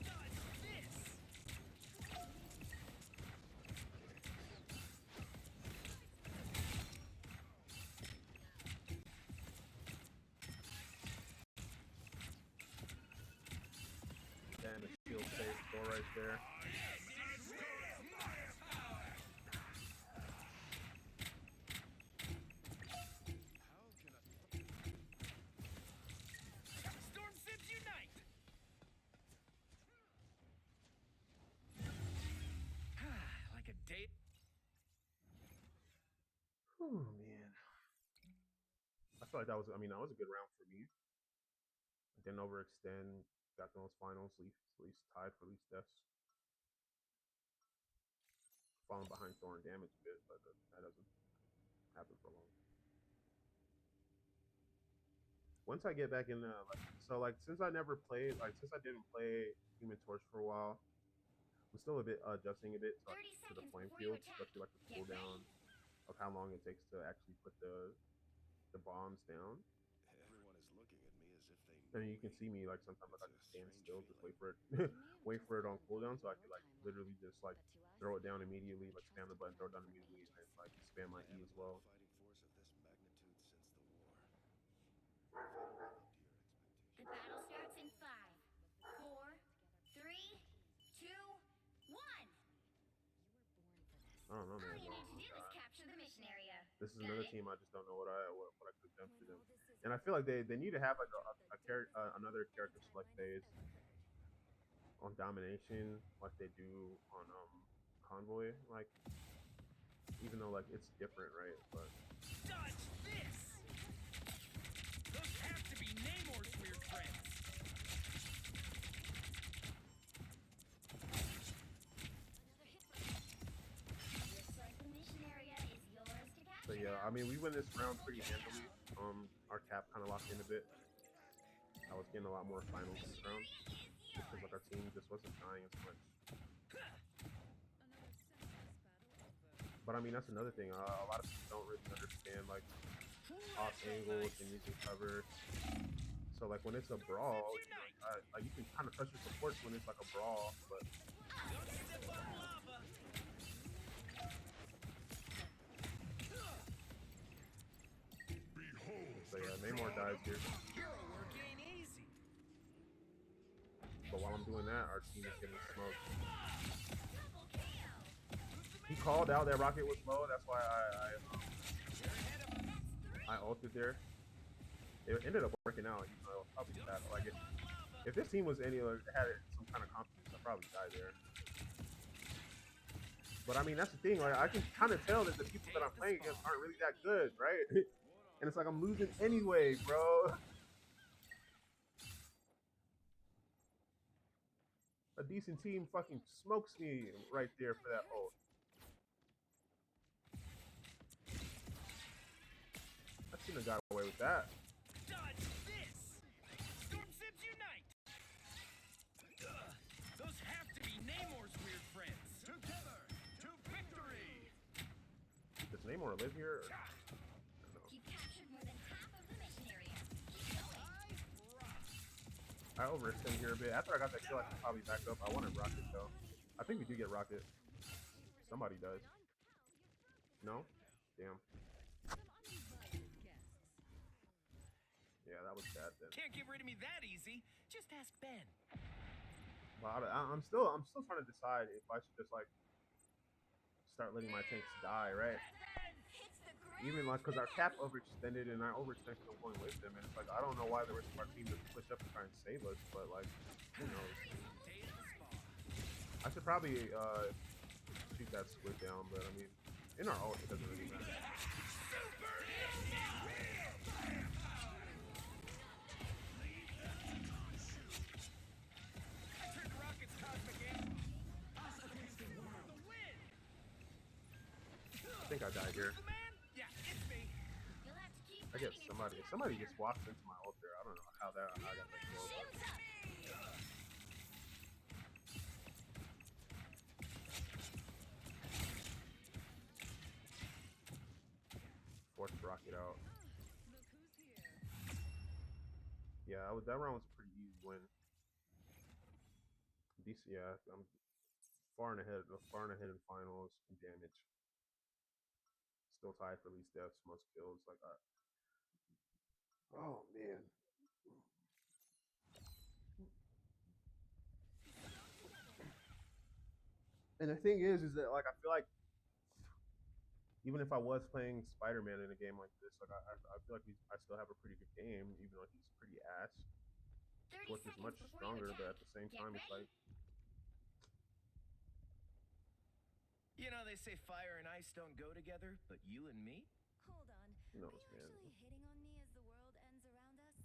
B: Dodge this!
A: Oh man, I feel like that was. I mean, that was a good round for me. I didn't overextend. Got those finals, at least tied for least deaths. Falling behind throwing damage a bit, but that doesn't happen for long. Once I get back in there, since I never played, since I didn't play Human Torch for a while, I'm still a bit adjusting a bit to,
E: 30
A: to the
E: seconds
A: flame
E: before you
A: field,
E: attack.
A: especially like the
E: Get
A: cooldown
E: ready.
A: of how long it takes to actually put the bombs down.
D: Everyone is looking at me as if they
A: I
D: know
A: mean, you can
D: me.
A: see me like sometimes like
D: It's
A: I
D: a
A: just stand
D: strange
A: still, just
D: feeling.
A: wait for it,
C: Commute
A: wait
C: just
A: for it on
C: flowed by
A: cooldown,
C: in
A: so I
C: your
A: could like
C: timeline.
A: literally just like
C: But to us,
A: throw it down
C: you're
A: immediately,
C: a
A: like spam the
C: trusted
A: button, throw it
C: friend
A: down
C: for
A: immediately, and then
C: ages.
A: like spam my
D: I
A: E
D: haven't
A: as
D: led a
A: well.
D: fighting force of this magnitude since the war. If I don't live up to your
E: The
D: expectations,
E: battle starts in 5, 4, 3, 2, 1.
A: I don't know,
E: All
A: man.
E: you need to do is capture the mission area.
A: This is
E: Got
A: another
E: it?
A: team I just don't know what I could have done for
C: When
A: them,
C: all this is
A: and I
C: over,
A: feel like they need to have like
C: imagine the
A: another
C: any
A: character select
C: timeline
A: phase
C: has ever heard.
A: on domination like they do on convoy, like even though like it's different, right? But
B: Dodge this! Those have to be Namor's weird friends.
E: Looks like the mission area is yours to
A: but
E: capture
A: yeah, I
E: now.
A: mean we win this round pretty handily. Our cap kind of locked in a bit. I was getting a lot more finals in this
E: Mission
A: round
E: area is
A: just because like our
E: yours.
A: team just wasn't dying as much. But I mean that's another thing. A lot of people don't really understand like off
B: Let's go,
A: angles and
B: Knights.
A: using cover. So like when it's a
B: Storm
A: brawl,
B: Sims
A: you know,
B: unite!
A: you can kind of trust your supports when it's like a brawl. But
B: Don't step on lava!
A: so yeah, Namor dies here.
B: Hero work ain't easy.
A: But while I'm doing that, our team is getting smoked.
E: Double KO.
A: He called out that rocket was low. That's why
B: You're ahead of us.
E: That's
A: I
E: 3.
A: ulted there. It ended up working out, even though it was probably
B: Don't
A: bad. Like
B: step on lava.
A: if this team was any like, had some kind of confidence, I'd probably die there. But I mean, that's the thing. Like I can kind of tell that the people that
B: Stay
A: I'm
B: at the
A: playing against
B: spawn.
A: aren't really that good, right? And it's like I'm losing anyway, bro. A decent team fucking smokes me right there for that ult. I shouldn't have got away with that.
B: Dodge this! Storm Sims unite! Those have to be Namor's weird friends.
D: together to victory!
A: Does Namor live here? Or? No.
E: You've captured more than half of the mission area. Keep going.
A: I overextend here a bit. After I got that kill, I can probably back up. I wanted rocket though. I think we do get rocket. Somebody does. No? Damn. Yeah, that was bad then.
B: Can't get rid of me that easy. Just ask Ben.
A: But I'm still trying to decide if I should just like start letting my tanks die, right?
E: Hits the ground.
A: Even like because our cap overextended and I overextended because I'm going with them, and it's like I don't know why the rest of our team doesn't push up and try and save us, but like who knows?
B: Stay at the spawn.
A: I should probably shoot that squid down, but I mean in our ult it doesn't really matter.
B: Super Ninja! I turned rockets cosmic ammo. The win!
A: I think I died here.
B: Who's the man? Yeah, it's me.
E: You'll have to keep
A: I guess
E: fighting until
A: somebody
E: you're
A: just walked into my ult there. I don't know how I got that kill, but
E: Shields up.
A: forced rocket out. Yeah, that round was a pretty easy win. Decent, yeah. I'm far and ahead in finals in damage. Still tied for least deaths, most kills. Like oh man. And the thing is that like I feel like even if I was playing Spider-Man in a game like this, like I feel like I still have a pretty good game, even though he's pretty ass.
E: 30
A: Torch is
E: seconds
A: much
E: before you
A: stronger, but
E: attack.
A: at the same
E: Get
A: time, it's
E: ready.
A: like
B: You know, they say fire and ice don't go together, but you and me?
A: Who
C: Are
A: knows,
C: you
A: man?
C: actually hitting on me as the world ends around us?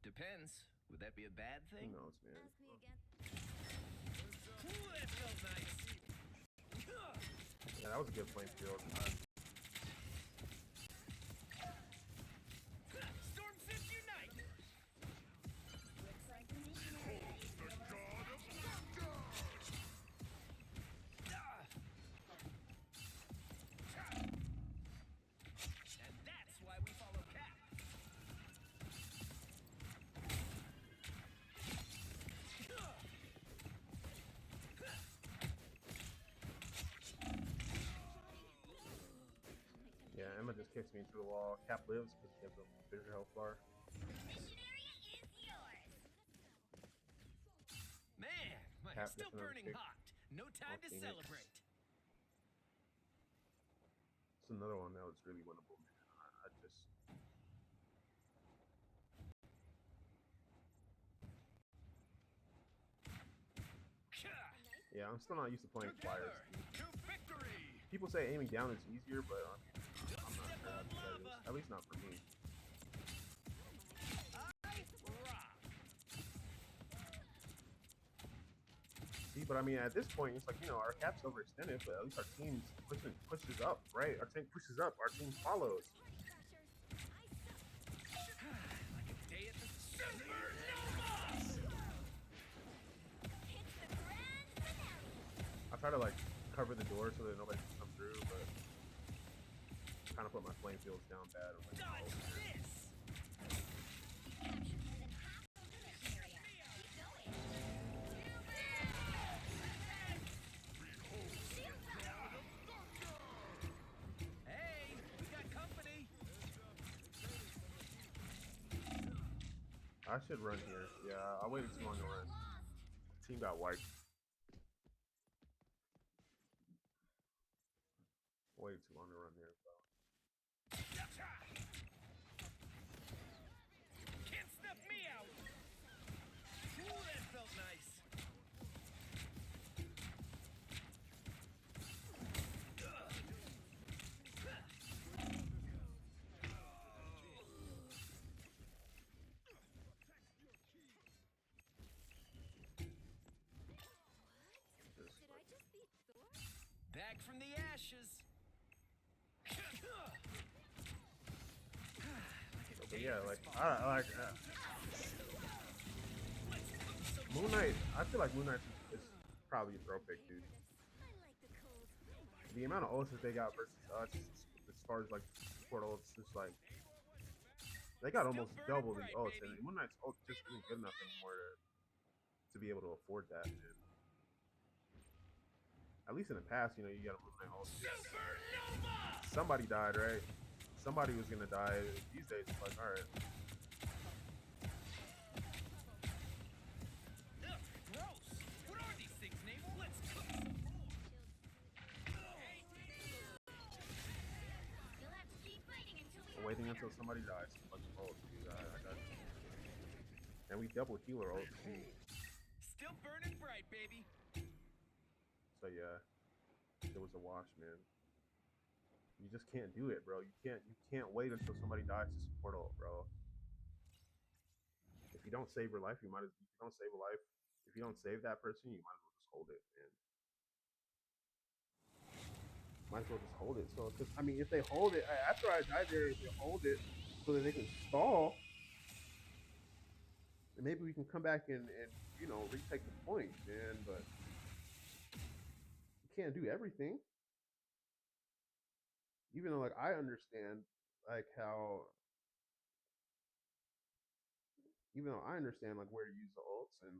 B: Depends. Would that be a bad
A: Who
B: thing?
A: knows, man?
C: Ask me again.
B: Ooh, that felt nice.
A: Yeah, that was a good playing field.
B: Storm Sips unite!
E: Looks like the mission area is
B: And that's why we follow Cap.
A: Yeah, Emma just kicks me into the wall. Cap lives because he has a bigger health bar.
E: mission area is yours.
B: Man, my
A: Cap
B: head's still
A: gets another
B: burning
A: kick
B: hot. No time
A: on
B: to
A: Phoenix.
B: celebrate.
A: It's another one that was really winnable, man. I just yeah, I'm still not used to playing flyers.
B: Together to victory!
A: People say aiming down is easier, but I mean, I'm not
B: Step
A: sure how
B: on
A: good that is.
B: lava.
A: At least not for me.
B: I rock.
A: See, but I mean, at this point, it's like, you know, our cap's overextended, but at least our team pushes up, right? Our tank pushes up, our team follows.
B: Like a day at the Supernova!
E: It's the grand finale.
A: I try to like cover the door so that nobody can come through, but kind of put my flame fields down bad. I'm like,
B: Dodge
A: oh,
B: this!
E: Captured more than half of the mission area. Keep going. Shields up.
B: Hey, we got company.
A: I should run here. Yeah, I waited too long to run.
E: Lost.
A: Team got wiped. Waited too long to run there, bro.
B: Can't snuff me out. Ooh, that felt nice.
A: Just
C: Did I just beat Thor?
B: Back from the ashes.
A: but yeah, like I like Moon Knight. I feel like Moon Knight is probably a throw pick, dude.
C: I like the cold.
A: The amount of ults that they got versus us, as far as like support ults, just like they got almost double the ults, and Moon Knight's ult just isn't good enough anymore to be able to afford that. And at least in the past, you know, you got a Moon Knight ult.
B: Supernova!
A: Somebody died, right? Somebody was gonna die. These days, it's like, all right.
B: Ugh, gross. What are these things, Naval? Let's cook some more.
E: You'll have to keep fighting until we
A: I'm waiting until somebody dies. Fucking ult, dude. I got you. And we double healer ult too.
B: Still burning bright, baby.
A: So yeah, it was a wash, man. You just can't do it, bro. You can't wait until somebody dies to support ult, bro. If you don't save your life, if you don't save a life, if you don't save that person, you might as well just hold it, man. Might as well just hold it. So, because I mean, if they hold it after I die there, if they hold it so that they can stall, then maybe we can come back and you know retake the point, man. But you can't do everything. Even though like I understand like how even though I understand like where to use the ults and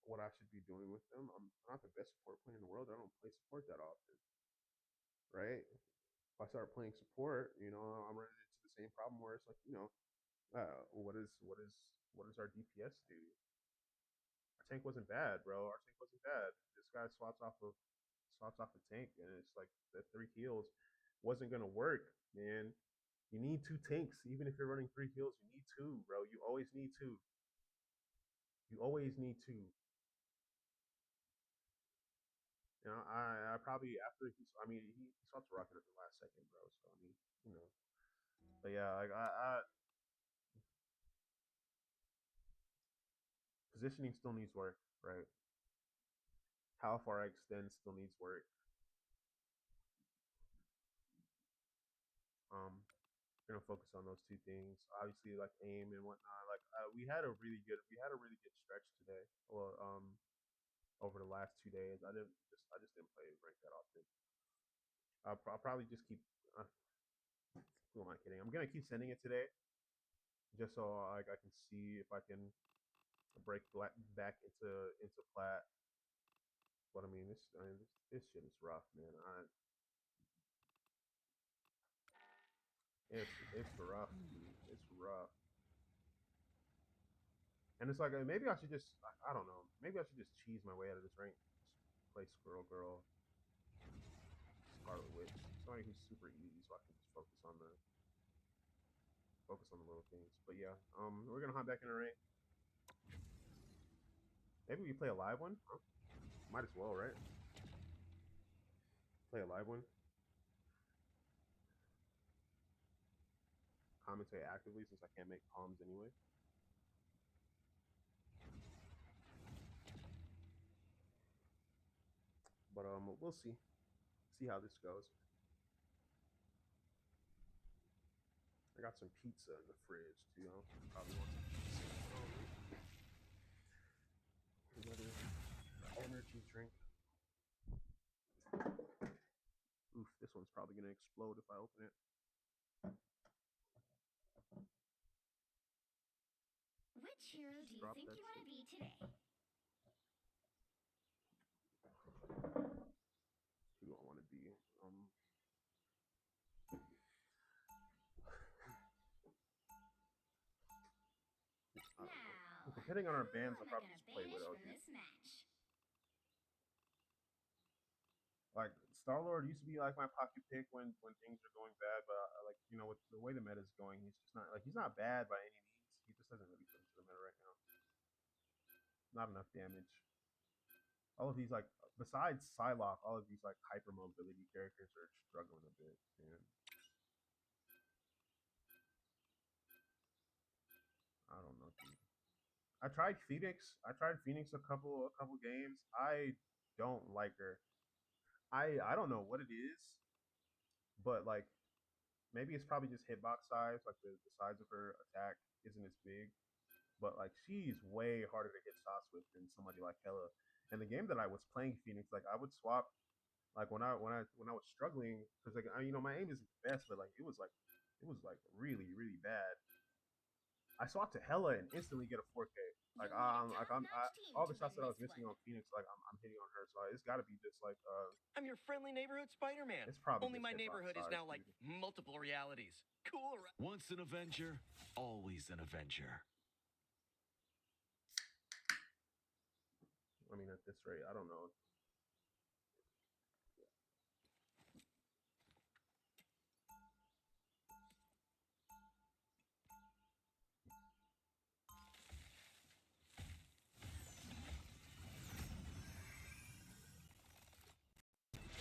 A: what I should be doing with them, I'm not the best support player in the world. I don't play support that often, right? If I start playing support, you know, I'm running into the same problem where it's like, you know, what does our DPS do? Our tank wasn't bad, bro. Our tank wasn't bad. This guy swaps off the tank, and it's like the 3 heals wasn't gonna work, man. You need 2 tanks, even if you're running 3 heals. You need two, bro. You always need two. You always need two. You know, I probably after he swapped to rocket at the last second, bro. So I mean, you know, But yeah, like I positioning still needs work, right? How far I extend still needs work. Um, we're gonna focus on those two things. Obviously, like aim and whatnot. Like we had a really good stretch today. Well, over the last 2 days, I just didn't play ranked that often. I'll probably just keep. Who am I kidding? I'm gonna keep sending it today, just so like I can see if I can break back into plat. But this shit is rough, man. It's rough, dude. It's rough. And it's like maybe I should just I don't know. Maybe I should just cheese my way out of this rank. Just play Squirrel Girl, Scarlet Witch, somebody who's super easy, so I can just focus on the little things. But yeah, we're gonna hop back in the rank. Maybe we play a live one. Huh? Might as well, right? Play a live one. Commentate actively since I can't make palms anyway. But we'll see. See how this goes. I got some pizza in the fridge too. I'll probably want some pizza. Another energy drink. Oof, this one's probably gonna explode if I open it.
E: Which hero do you think you want to be today?
A: Who do I want to be? I don't know. Depending on our bands, I'll probably just play Widow. Like Star-Lord used to be like my pocket pick when things are going bad, but like with the way the meta is going, he's just not like he's not bad by any means. He just doesn't really fit into the meta right now. Not enough damage. All of these like besides Psylocke, all of these like hyper mobility characters are struggling a bit, and I don't know, dude. I tried Phoenix. I tried Phoenix a couple games. I don't like her. I don't know what it is, but like maybe it's probably just hitbox size. Like the size of her attack isn't as big, but like she's way harder to hit shots with than somebody like Hella. And the game that I was playing Phoenix, like I would swap like when I was struggling because like my aim isn't the best, but like it was like really bad. I swapped to Hella and instantly get a 4K. Like all the shots that I was missing on Phoenix, like I'm hitting on her, so it's got to be just like
B: I'm your friendly neighborhood Spider-Man.
A: it's probably
B: Only
A: just
B: my neighborhood is
A: size,
B: now like
A: dude.
B: multiple realities. Cool, right?
D: Once an Avenger, always an Avenger.
A: I mean, at this rate, I don't know.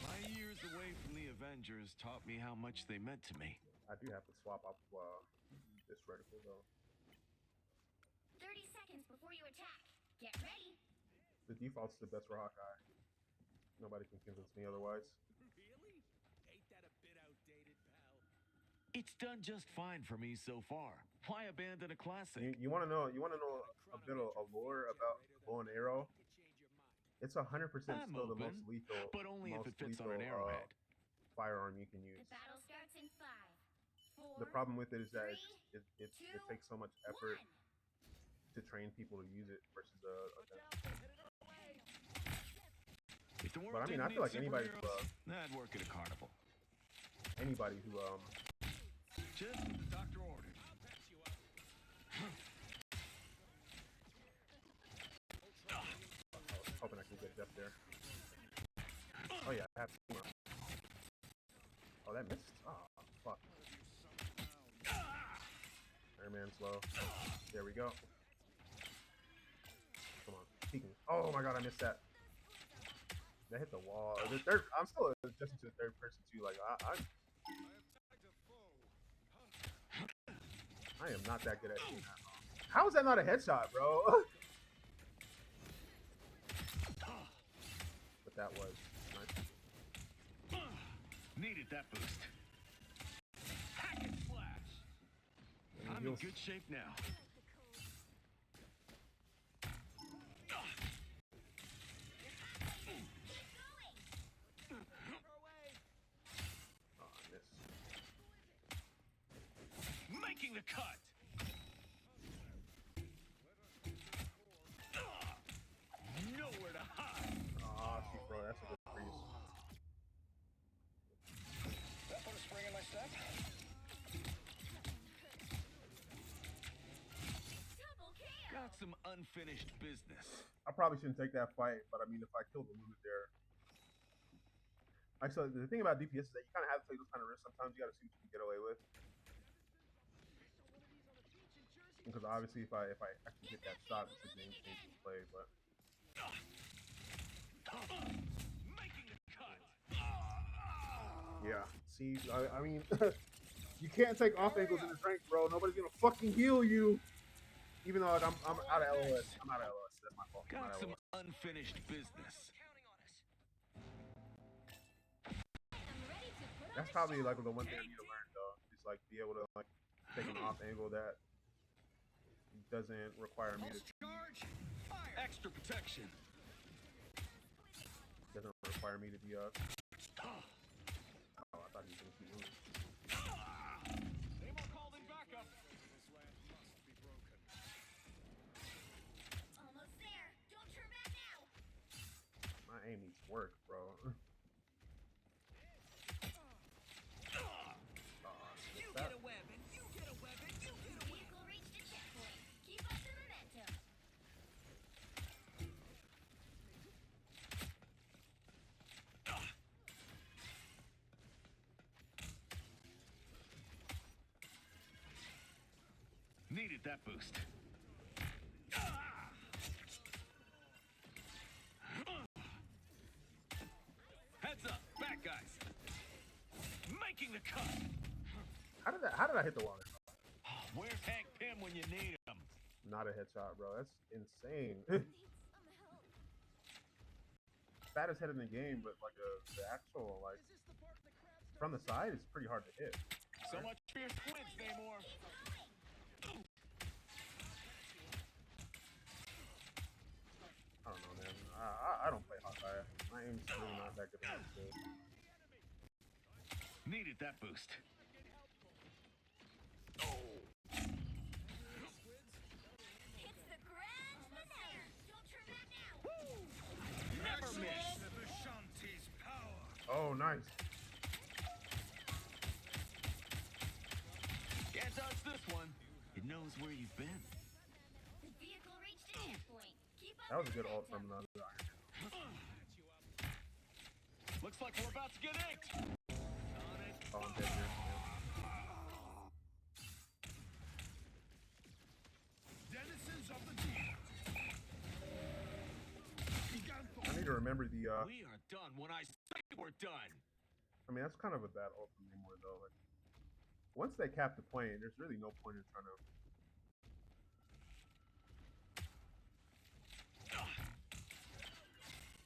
D: My years away from the Avengers taught me how much they meant to me.
A: I do have to swap up this reticle though.
E: 30 seconds before you attack. Get ready.
A: The default's the best for Hawkeye. Nobody can convince me otherwise.
F: Really? Ain't that a bit outdated, pal?
D: It's done just fine for me so far. Why abandon a classic?
A: You want to know? You want to know a bit of lore about bow and arrow? It's 100%
D: I'm
A: still the
D: open,
A: most lethal,
D: but only if it fits on an arrowhead.
A: Firearm you can use.
E: The battle starts in 5, 4.
A: The problem with it is that
E: 3,
A: it
E: 2,
A: takes so much effort
E: 1.
A: to train people to use it versus a gun.
D: If the world
A: But I mean,
D: didn't
A: I feel like
D: need
A: anybody
D: superheroes, I'd work at a carnival.
A: who
D: Just what the doctor ordered.
F: I'll patch you up.
A: I was hoping I could get depth there. Oh yeah, I have to. Oh, that missed. Oh fuck. Airman's low. There we go. Come on, peeking. Oh my god, I missed that. That hit the wall. The third. I'm still adjusting to the third person too. Like I I am not that good at shooting that. How is that not a headshot, bro? But that was nice.
B: Needed that boost. Hack and slash. I'm in good shape now.
A: Oh, I missed.
B: Making the cut. Nowhere to hide.
A: Oh, see, bro, that's a good freeze.
B: That put a spring in my step.
E: Double kill.
B: Got some unfinished business.
A: I probably shouldn't take that fight, but I mean, if I kill the limit there. Like, so the thing about DPS is that you kind of have to take those kind of risks. Sometimes you got to see what you can get away with. Because obviously, if I actually hit that shot, it's a game-changing play. But
B: Making the cut.
A: yeah, see, I mean, you can't take off angles in this rank, bro. Nobody's gonna fucking heal you. Even though like, I'm out of LOS. I'm out of LOS. That's my fault.
B: Got some unfinished business.
A: That's probably like the one thing I need to learn though. Is like be able to like take an off angle that doesn't require me to
B: Extra protection.
A: doesn't require me to be oh, I thought he was gonna keep moving.
B: They were called in backup.
E: Almost there. Don't turn back now.
A: My aim needs work, bro.
B: You get a web and you get a web and you get a web.
E: Vehicle reached a checkpoint. Keep up the momentum.
B: Needed that boost. Heads up, back guys. Making the cut.
A: How did I hit the wall?
B: Where's Hank Pym when you need him?
A: Not a headshot, bro. That's insane.
C: Need some help.
A: Fattest head in the game, but like the actual like from the side, it's pretty hard to hit.
B: So much for your squids, Namor.
A: I don't know, man. I don't play Hawkeye. My aim's really not that good.
B: Needed that boost.
E: Hits the grand finale. Don't turn back now.
B: Never miss.
A: Oh, nice.
B: Can't touch this one. It knows where you've been.
E: The vehicle reached a checkpoint. Keep up
A: That was a
E: the
A: good ult
E: momentum.
A: from the Iron Man.
B: Looks like we're about to get inked. On it.
A: Oh, I'm dead here.
D: Denizens of the deep.
A: I need to remember the.
B: We are done when I say we're done.
A: I mean, that's kind of a bad ult from Namor, though. Like, once they cap the plane, there's really no point in trying to.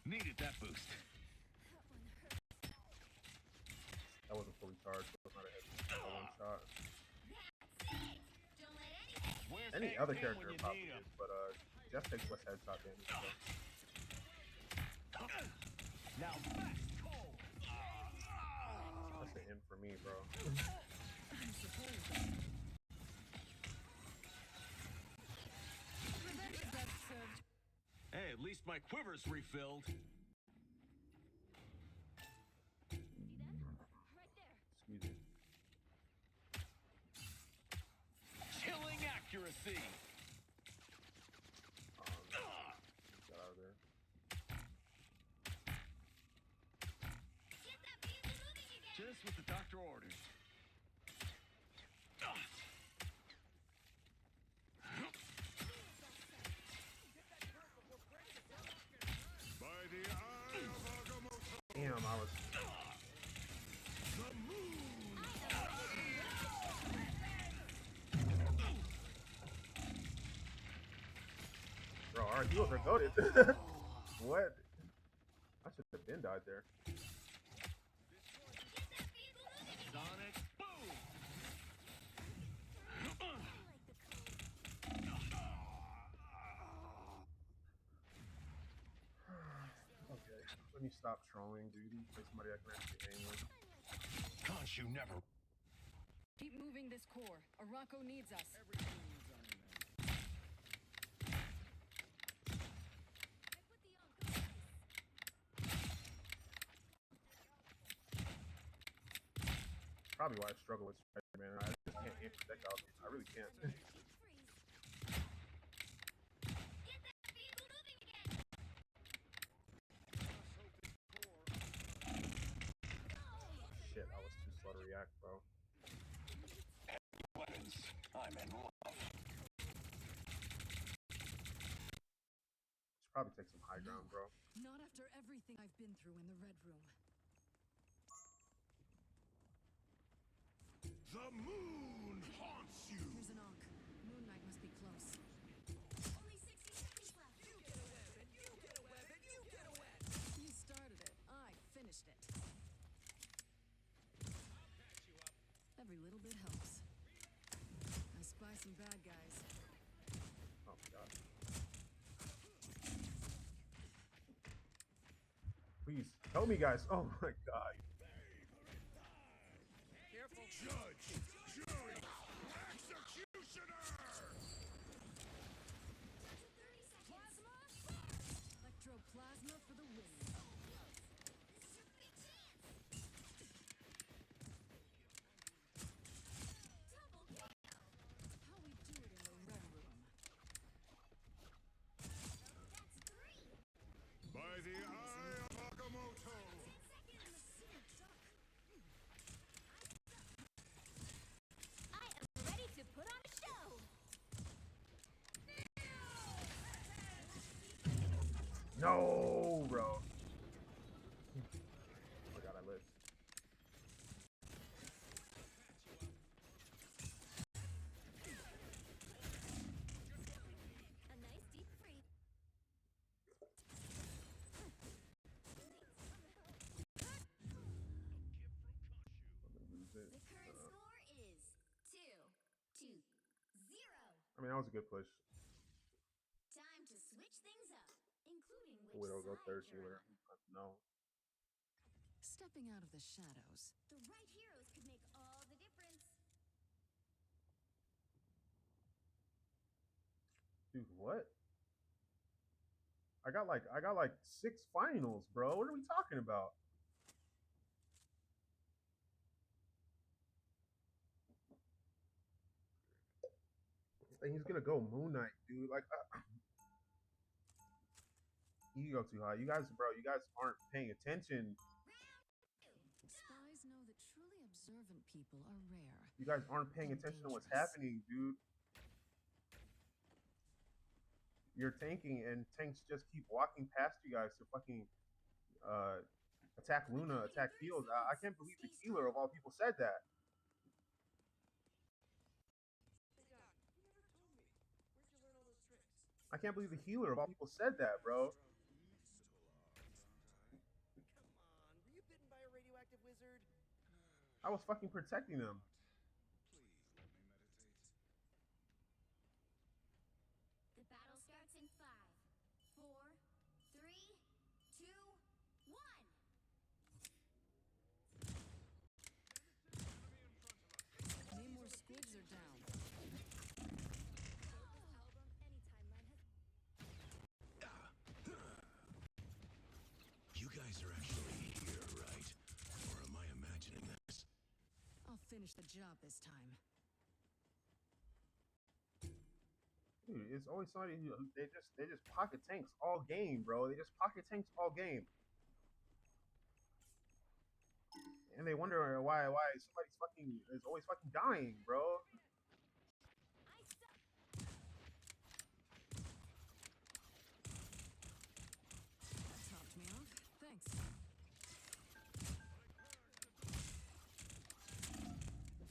B: Needed that boost.
A: That wasn't fully charged, so it's not a one shot.
E: That's it. Don't let anything.
B: Where's
A: Any
B: Hank
A: other
B: Pym
A: character
B: when you
A: probably
B: need him?
A: is, but Jeff takes less headshot damage. So.
B: Now fast cold.
A: That's the end for me, bro.
B: Hey, at least my quiver's refilled.
A: Excuse me.
B: Chilling accuracy.
A: Get out of there.
E: Get that vehicle moving again.
B: Just what the doctor ordered.
D: By the eye of Agamotto.
A: Damn, I was.
D: The moon.
A: Our heals are goated. What? I should have been died there.
B: Sonic boom.
A: Okay, let me stop trolling, dude. Play somebody I can actually aim with.
B: Can't you never?
G: Keep moving this core. Araco needs us.
A: Probably why I struggle with Spider-Man. I just can't aim projectiles. I really can't. Shit, I was too slow to react, bro.
B: Weapons. I'm in love.
A: Should probably take some high ground, bro.
G: Not after everything I've been through in the Red Room.
D: The moon haunts you.
G: Here's an Ankh. Moon Knight must be close.
E: Only 60 seconds left.
F: You get a weapon, you get a weapon, you get a weapon.
G: You started it. I finished it.
F: I'll patch you up.
G: Every little bit helps. I spy some bad guys.
A: Oh my god. Please, help me, guys. Oh my god.
F: Careful.
D: Judge, jury, executioner.
G: Plasma! Electroplasma for the win. How we do it in the Red Room.
D: By the eye of Agamotto.
E: I am ready to put on a show.
A: No, bro. Forgot I lived.
C: A nice deep freeze.
A: I'm gonna lose it.
E: The current score is 2-0.
A: I mean, that was a good push.
E: Time to switch things up, including which
A: Widow go
E: side
A: third
E: you're
A: healer.
E: on.
A: No.
G: Stepping out of the shadows.
E: The right heroes could make all the difference.
A: Dude, what? I got like 6 finals, bro. What are we talking about? And he's gonna go Moon Knight, dude. Like, you go too high. You guys, bro, you guys aren't paying attention.
G: Spies know that truly observant people are rare.
A: You guys aren't paying
G: And
A: attention to what's
G: dangerous.
A: happening, dude. You're tanking, and tanks just keep walking past you guys to fucking attack Luna, attack Fields. I can't believe the healer of all people said that. I can't believe the healer of all people said that, bro.
F: Come on. Were you bitten by a radioactive wizard?
A: I was fucking protecting them.
D: Please let me meditate.
E: The battle starts in 5, 4, 3, 2, 1.
G: Namor's squids are down.
D: You guys are actually here, right? Or am I imagining this?
G: I'll finish the job this time.
A: Dude, it's always somebody who they just pocket tanks all game, bro. They just pocket tanks all game. And they wonder why somebody's fucking is always fucking dying, bro.
G: That topped me off. Thanks.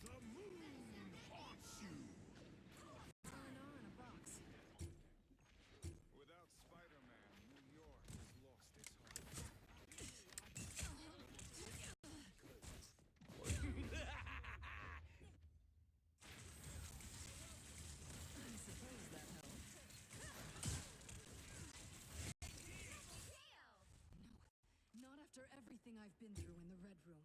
D: The moon haunts you.
G: R&R in a box.
D: Without
G: everything I've been through in the Red Room.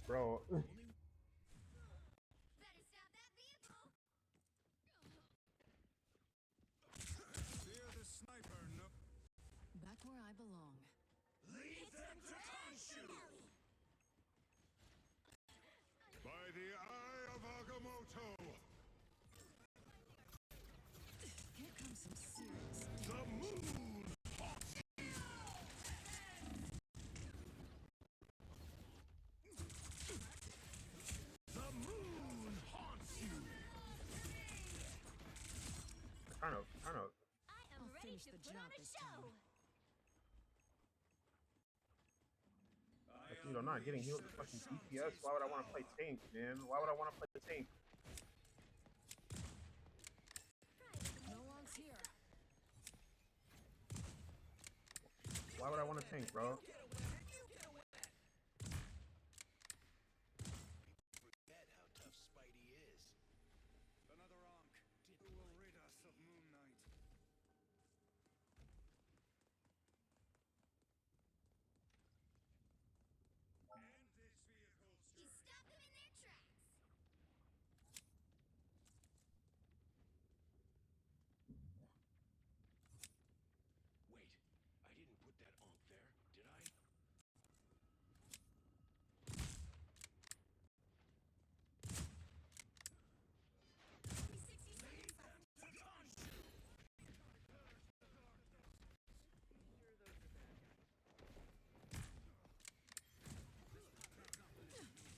A: Bro.
E: Better stop that vehicle.
B: Fear the sniper, Nook.
G: Back where I belong.
D: Leave them to Khonshu!
B: By the eye of Agamotto!
G: Here comes some serious.
D: The moon! The moon haunts you!
A: Trying to
C: I am
G: I'll
C: ready
G: finish
C: to
G: the
C: put
G: job
C: on a
G: this
C: show.
A: like, dude, I'm not getting healed with fucking DPS. Why would I want to play tank, man? Why would I want to play tank?
G: No one's here.
A: Why would I want to tank, bro?
D: Forget how tough Spidey is.
B: Another Ankh who will rid us of Moon Knight. And this vehicle's
E: He stopped them in their tracks.
D: Wait, I didn't put that onk there, did I?
E: 60 seconds left.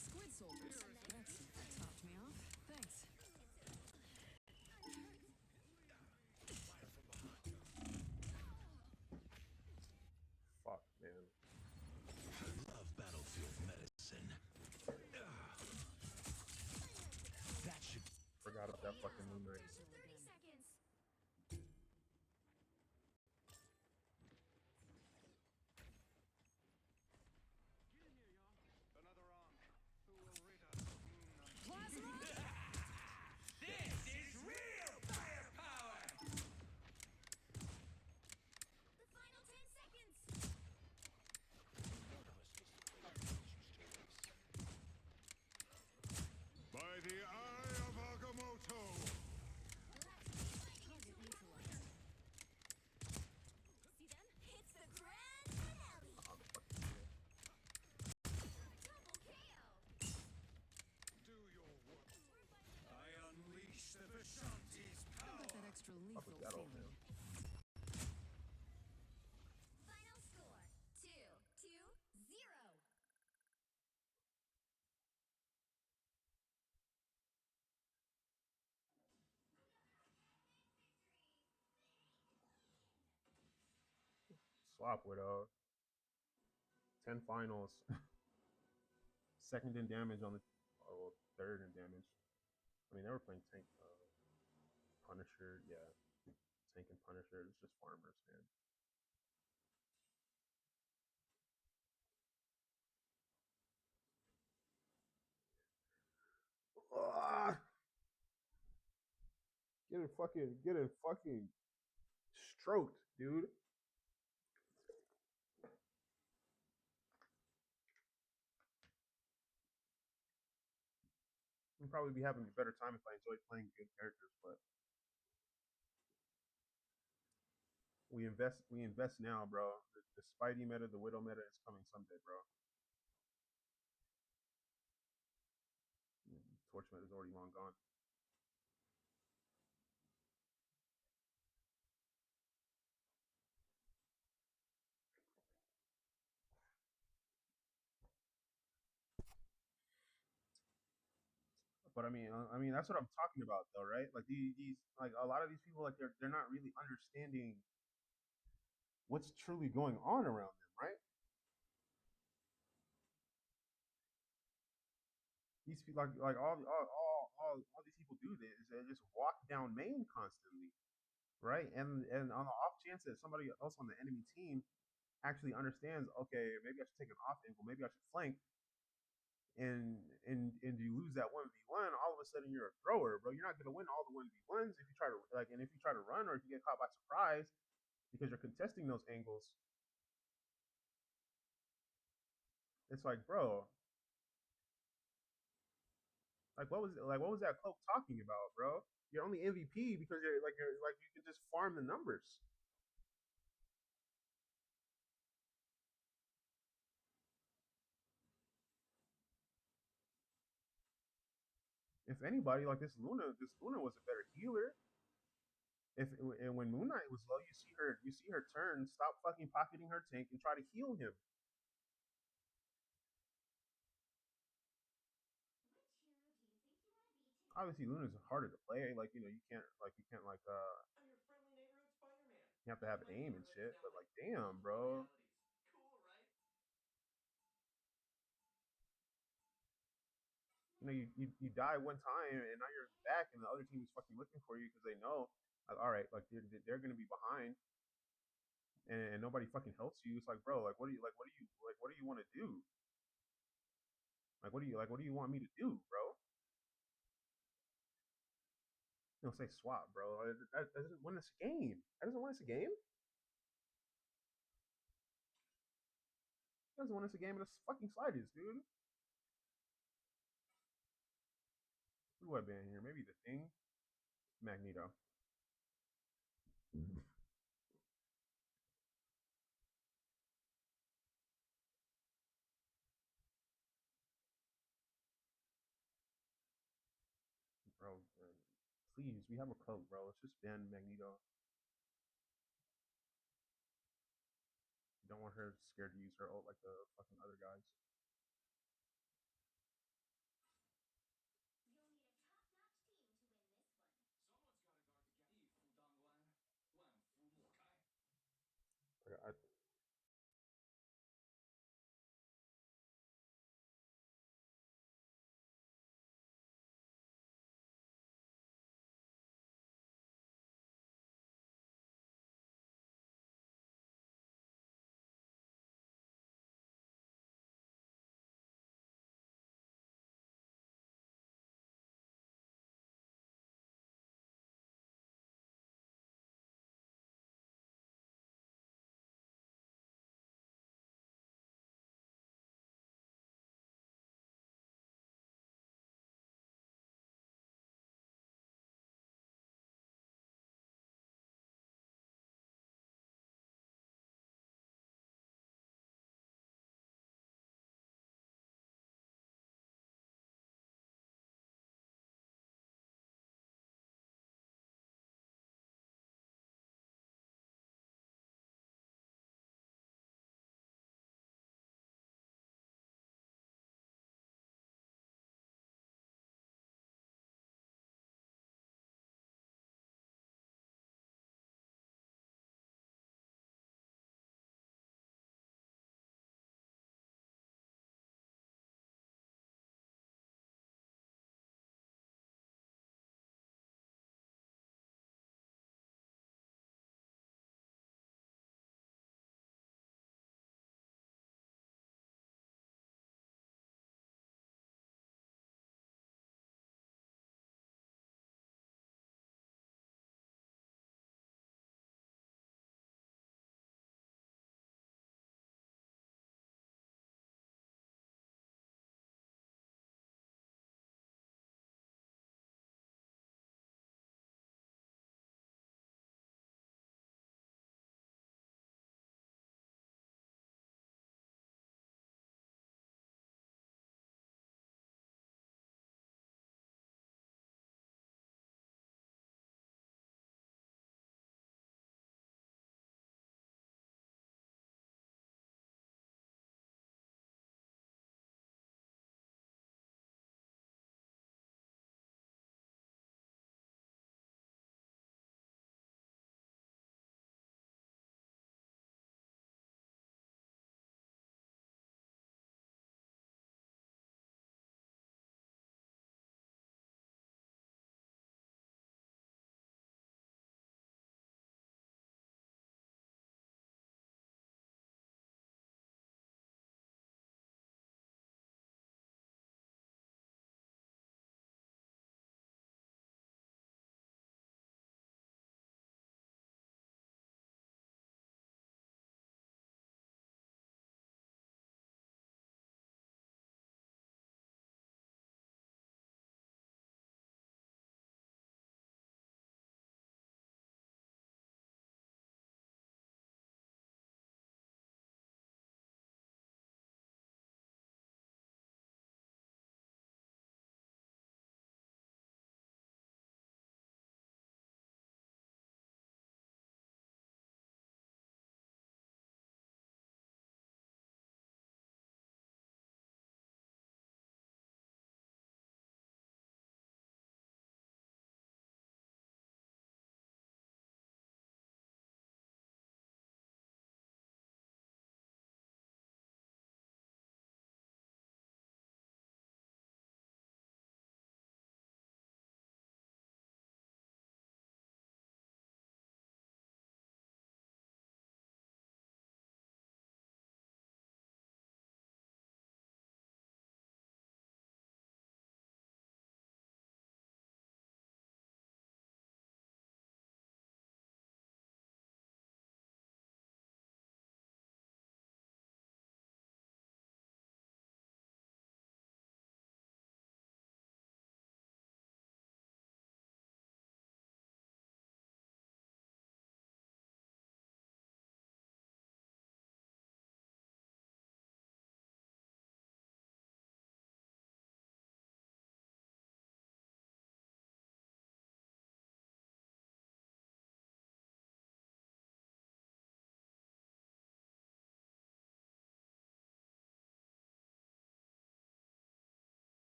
G: Squid soldiers. That's topped me off. Thanks.
A: Fuck, man.
D: I love battlefield medicine. That should
A: Forgot about that fucking Moon Knight.
E: 30 seconds.
B: another Ankh who will rid us of Moon Knight.
G: Plasma!
F: This is real firepower!
E: The final 10 seconds.
B: By the eye of Agamotto!
G: Target neutralized.
E: See them? It's the grand finale.
A: Oh, the fucking shit.
E: Double KO.
B: Do your work. I unleash the Vishanti's
G: Got
B: power!
G: that extra
A: Fuck
G: lethal
A: with that old
G: feeling.
A: man.
E: Final score 2-0.
A: Swap widow. 10 finals. Second in damage on the third in damage. I mean, they were playing tank Punisher, yeah. Tank and Punisher. It's just farmers, man. Ah! Getting fucking stroked, dude. I'd probably be having a better time if I enjoyed playing good characters, but we invest now, bro. The Spidey meta, the Widow meta is coming someday, bro. Torch meta is already long gone. But I mean that's what I'm talking about, though, right? Like these like a lot of these people, like they're not really understanding what's truly going on around them, right? These people, like all these people do this is they just walk down main constantly, right? And on the off chance that somebody else on the enemy team actually understands, okay, maybe I should take an off angle, maybe I should flank. and you lose that 1v1, all of a sudden you're a thrower, bro. You're not gonna win all the 1v1s if you try to like, and if you try to run or if you get caught by surprise because you're contesting those angles. It's like, bro, what was that cloak talking about, bro? You're only MVP because you're like you can just farm the numbers. If anybody, like this Luna was a better healer. If and when Moon Knight was low, you see her turn, stop fucking pocketing her tank and try to heal him. Obviously, Luna's harder to play. Like you can't like
H: I'm your friendly neighborhood Spider-Man.
A: you have to
H: Even
A: have
H: my
A: aim and
H: neighborhood is
A: shit.
H: now
A: But
H: like
A: like, damn,
H: multiple
A: bro.
H: realities. Cool, right?
A: You die one time and now you're back and the other team is fucking looking for you because they know, like, all right, like they're gonna be behind and nobody fucking helps you. It's like, bro, like what do you want to do? What do you want me to do, bro? You don't say swap, bro. That doesn't win us a game. That doesn't win us a game. That doesn't win us a game in the fucking slightest, dude. Who do I ban here? Maybe the Thing, Magneto. Bro, please, we have a cloak, bro. Let's just ban Magneto. Don't want her scared to use her ult like the fucking other guys.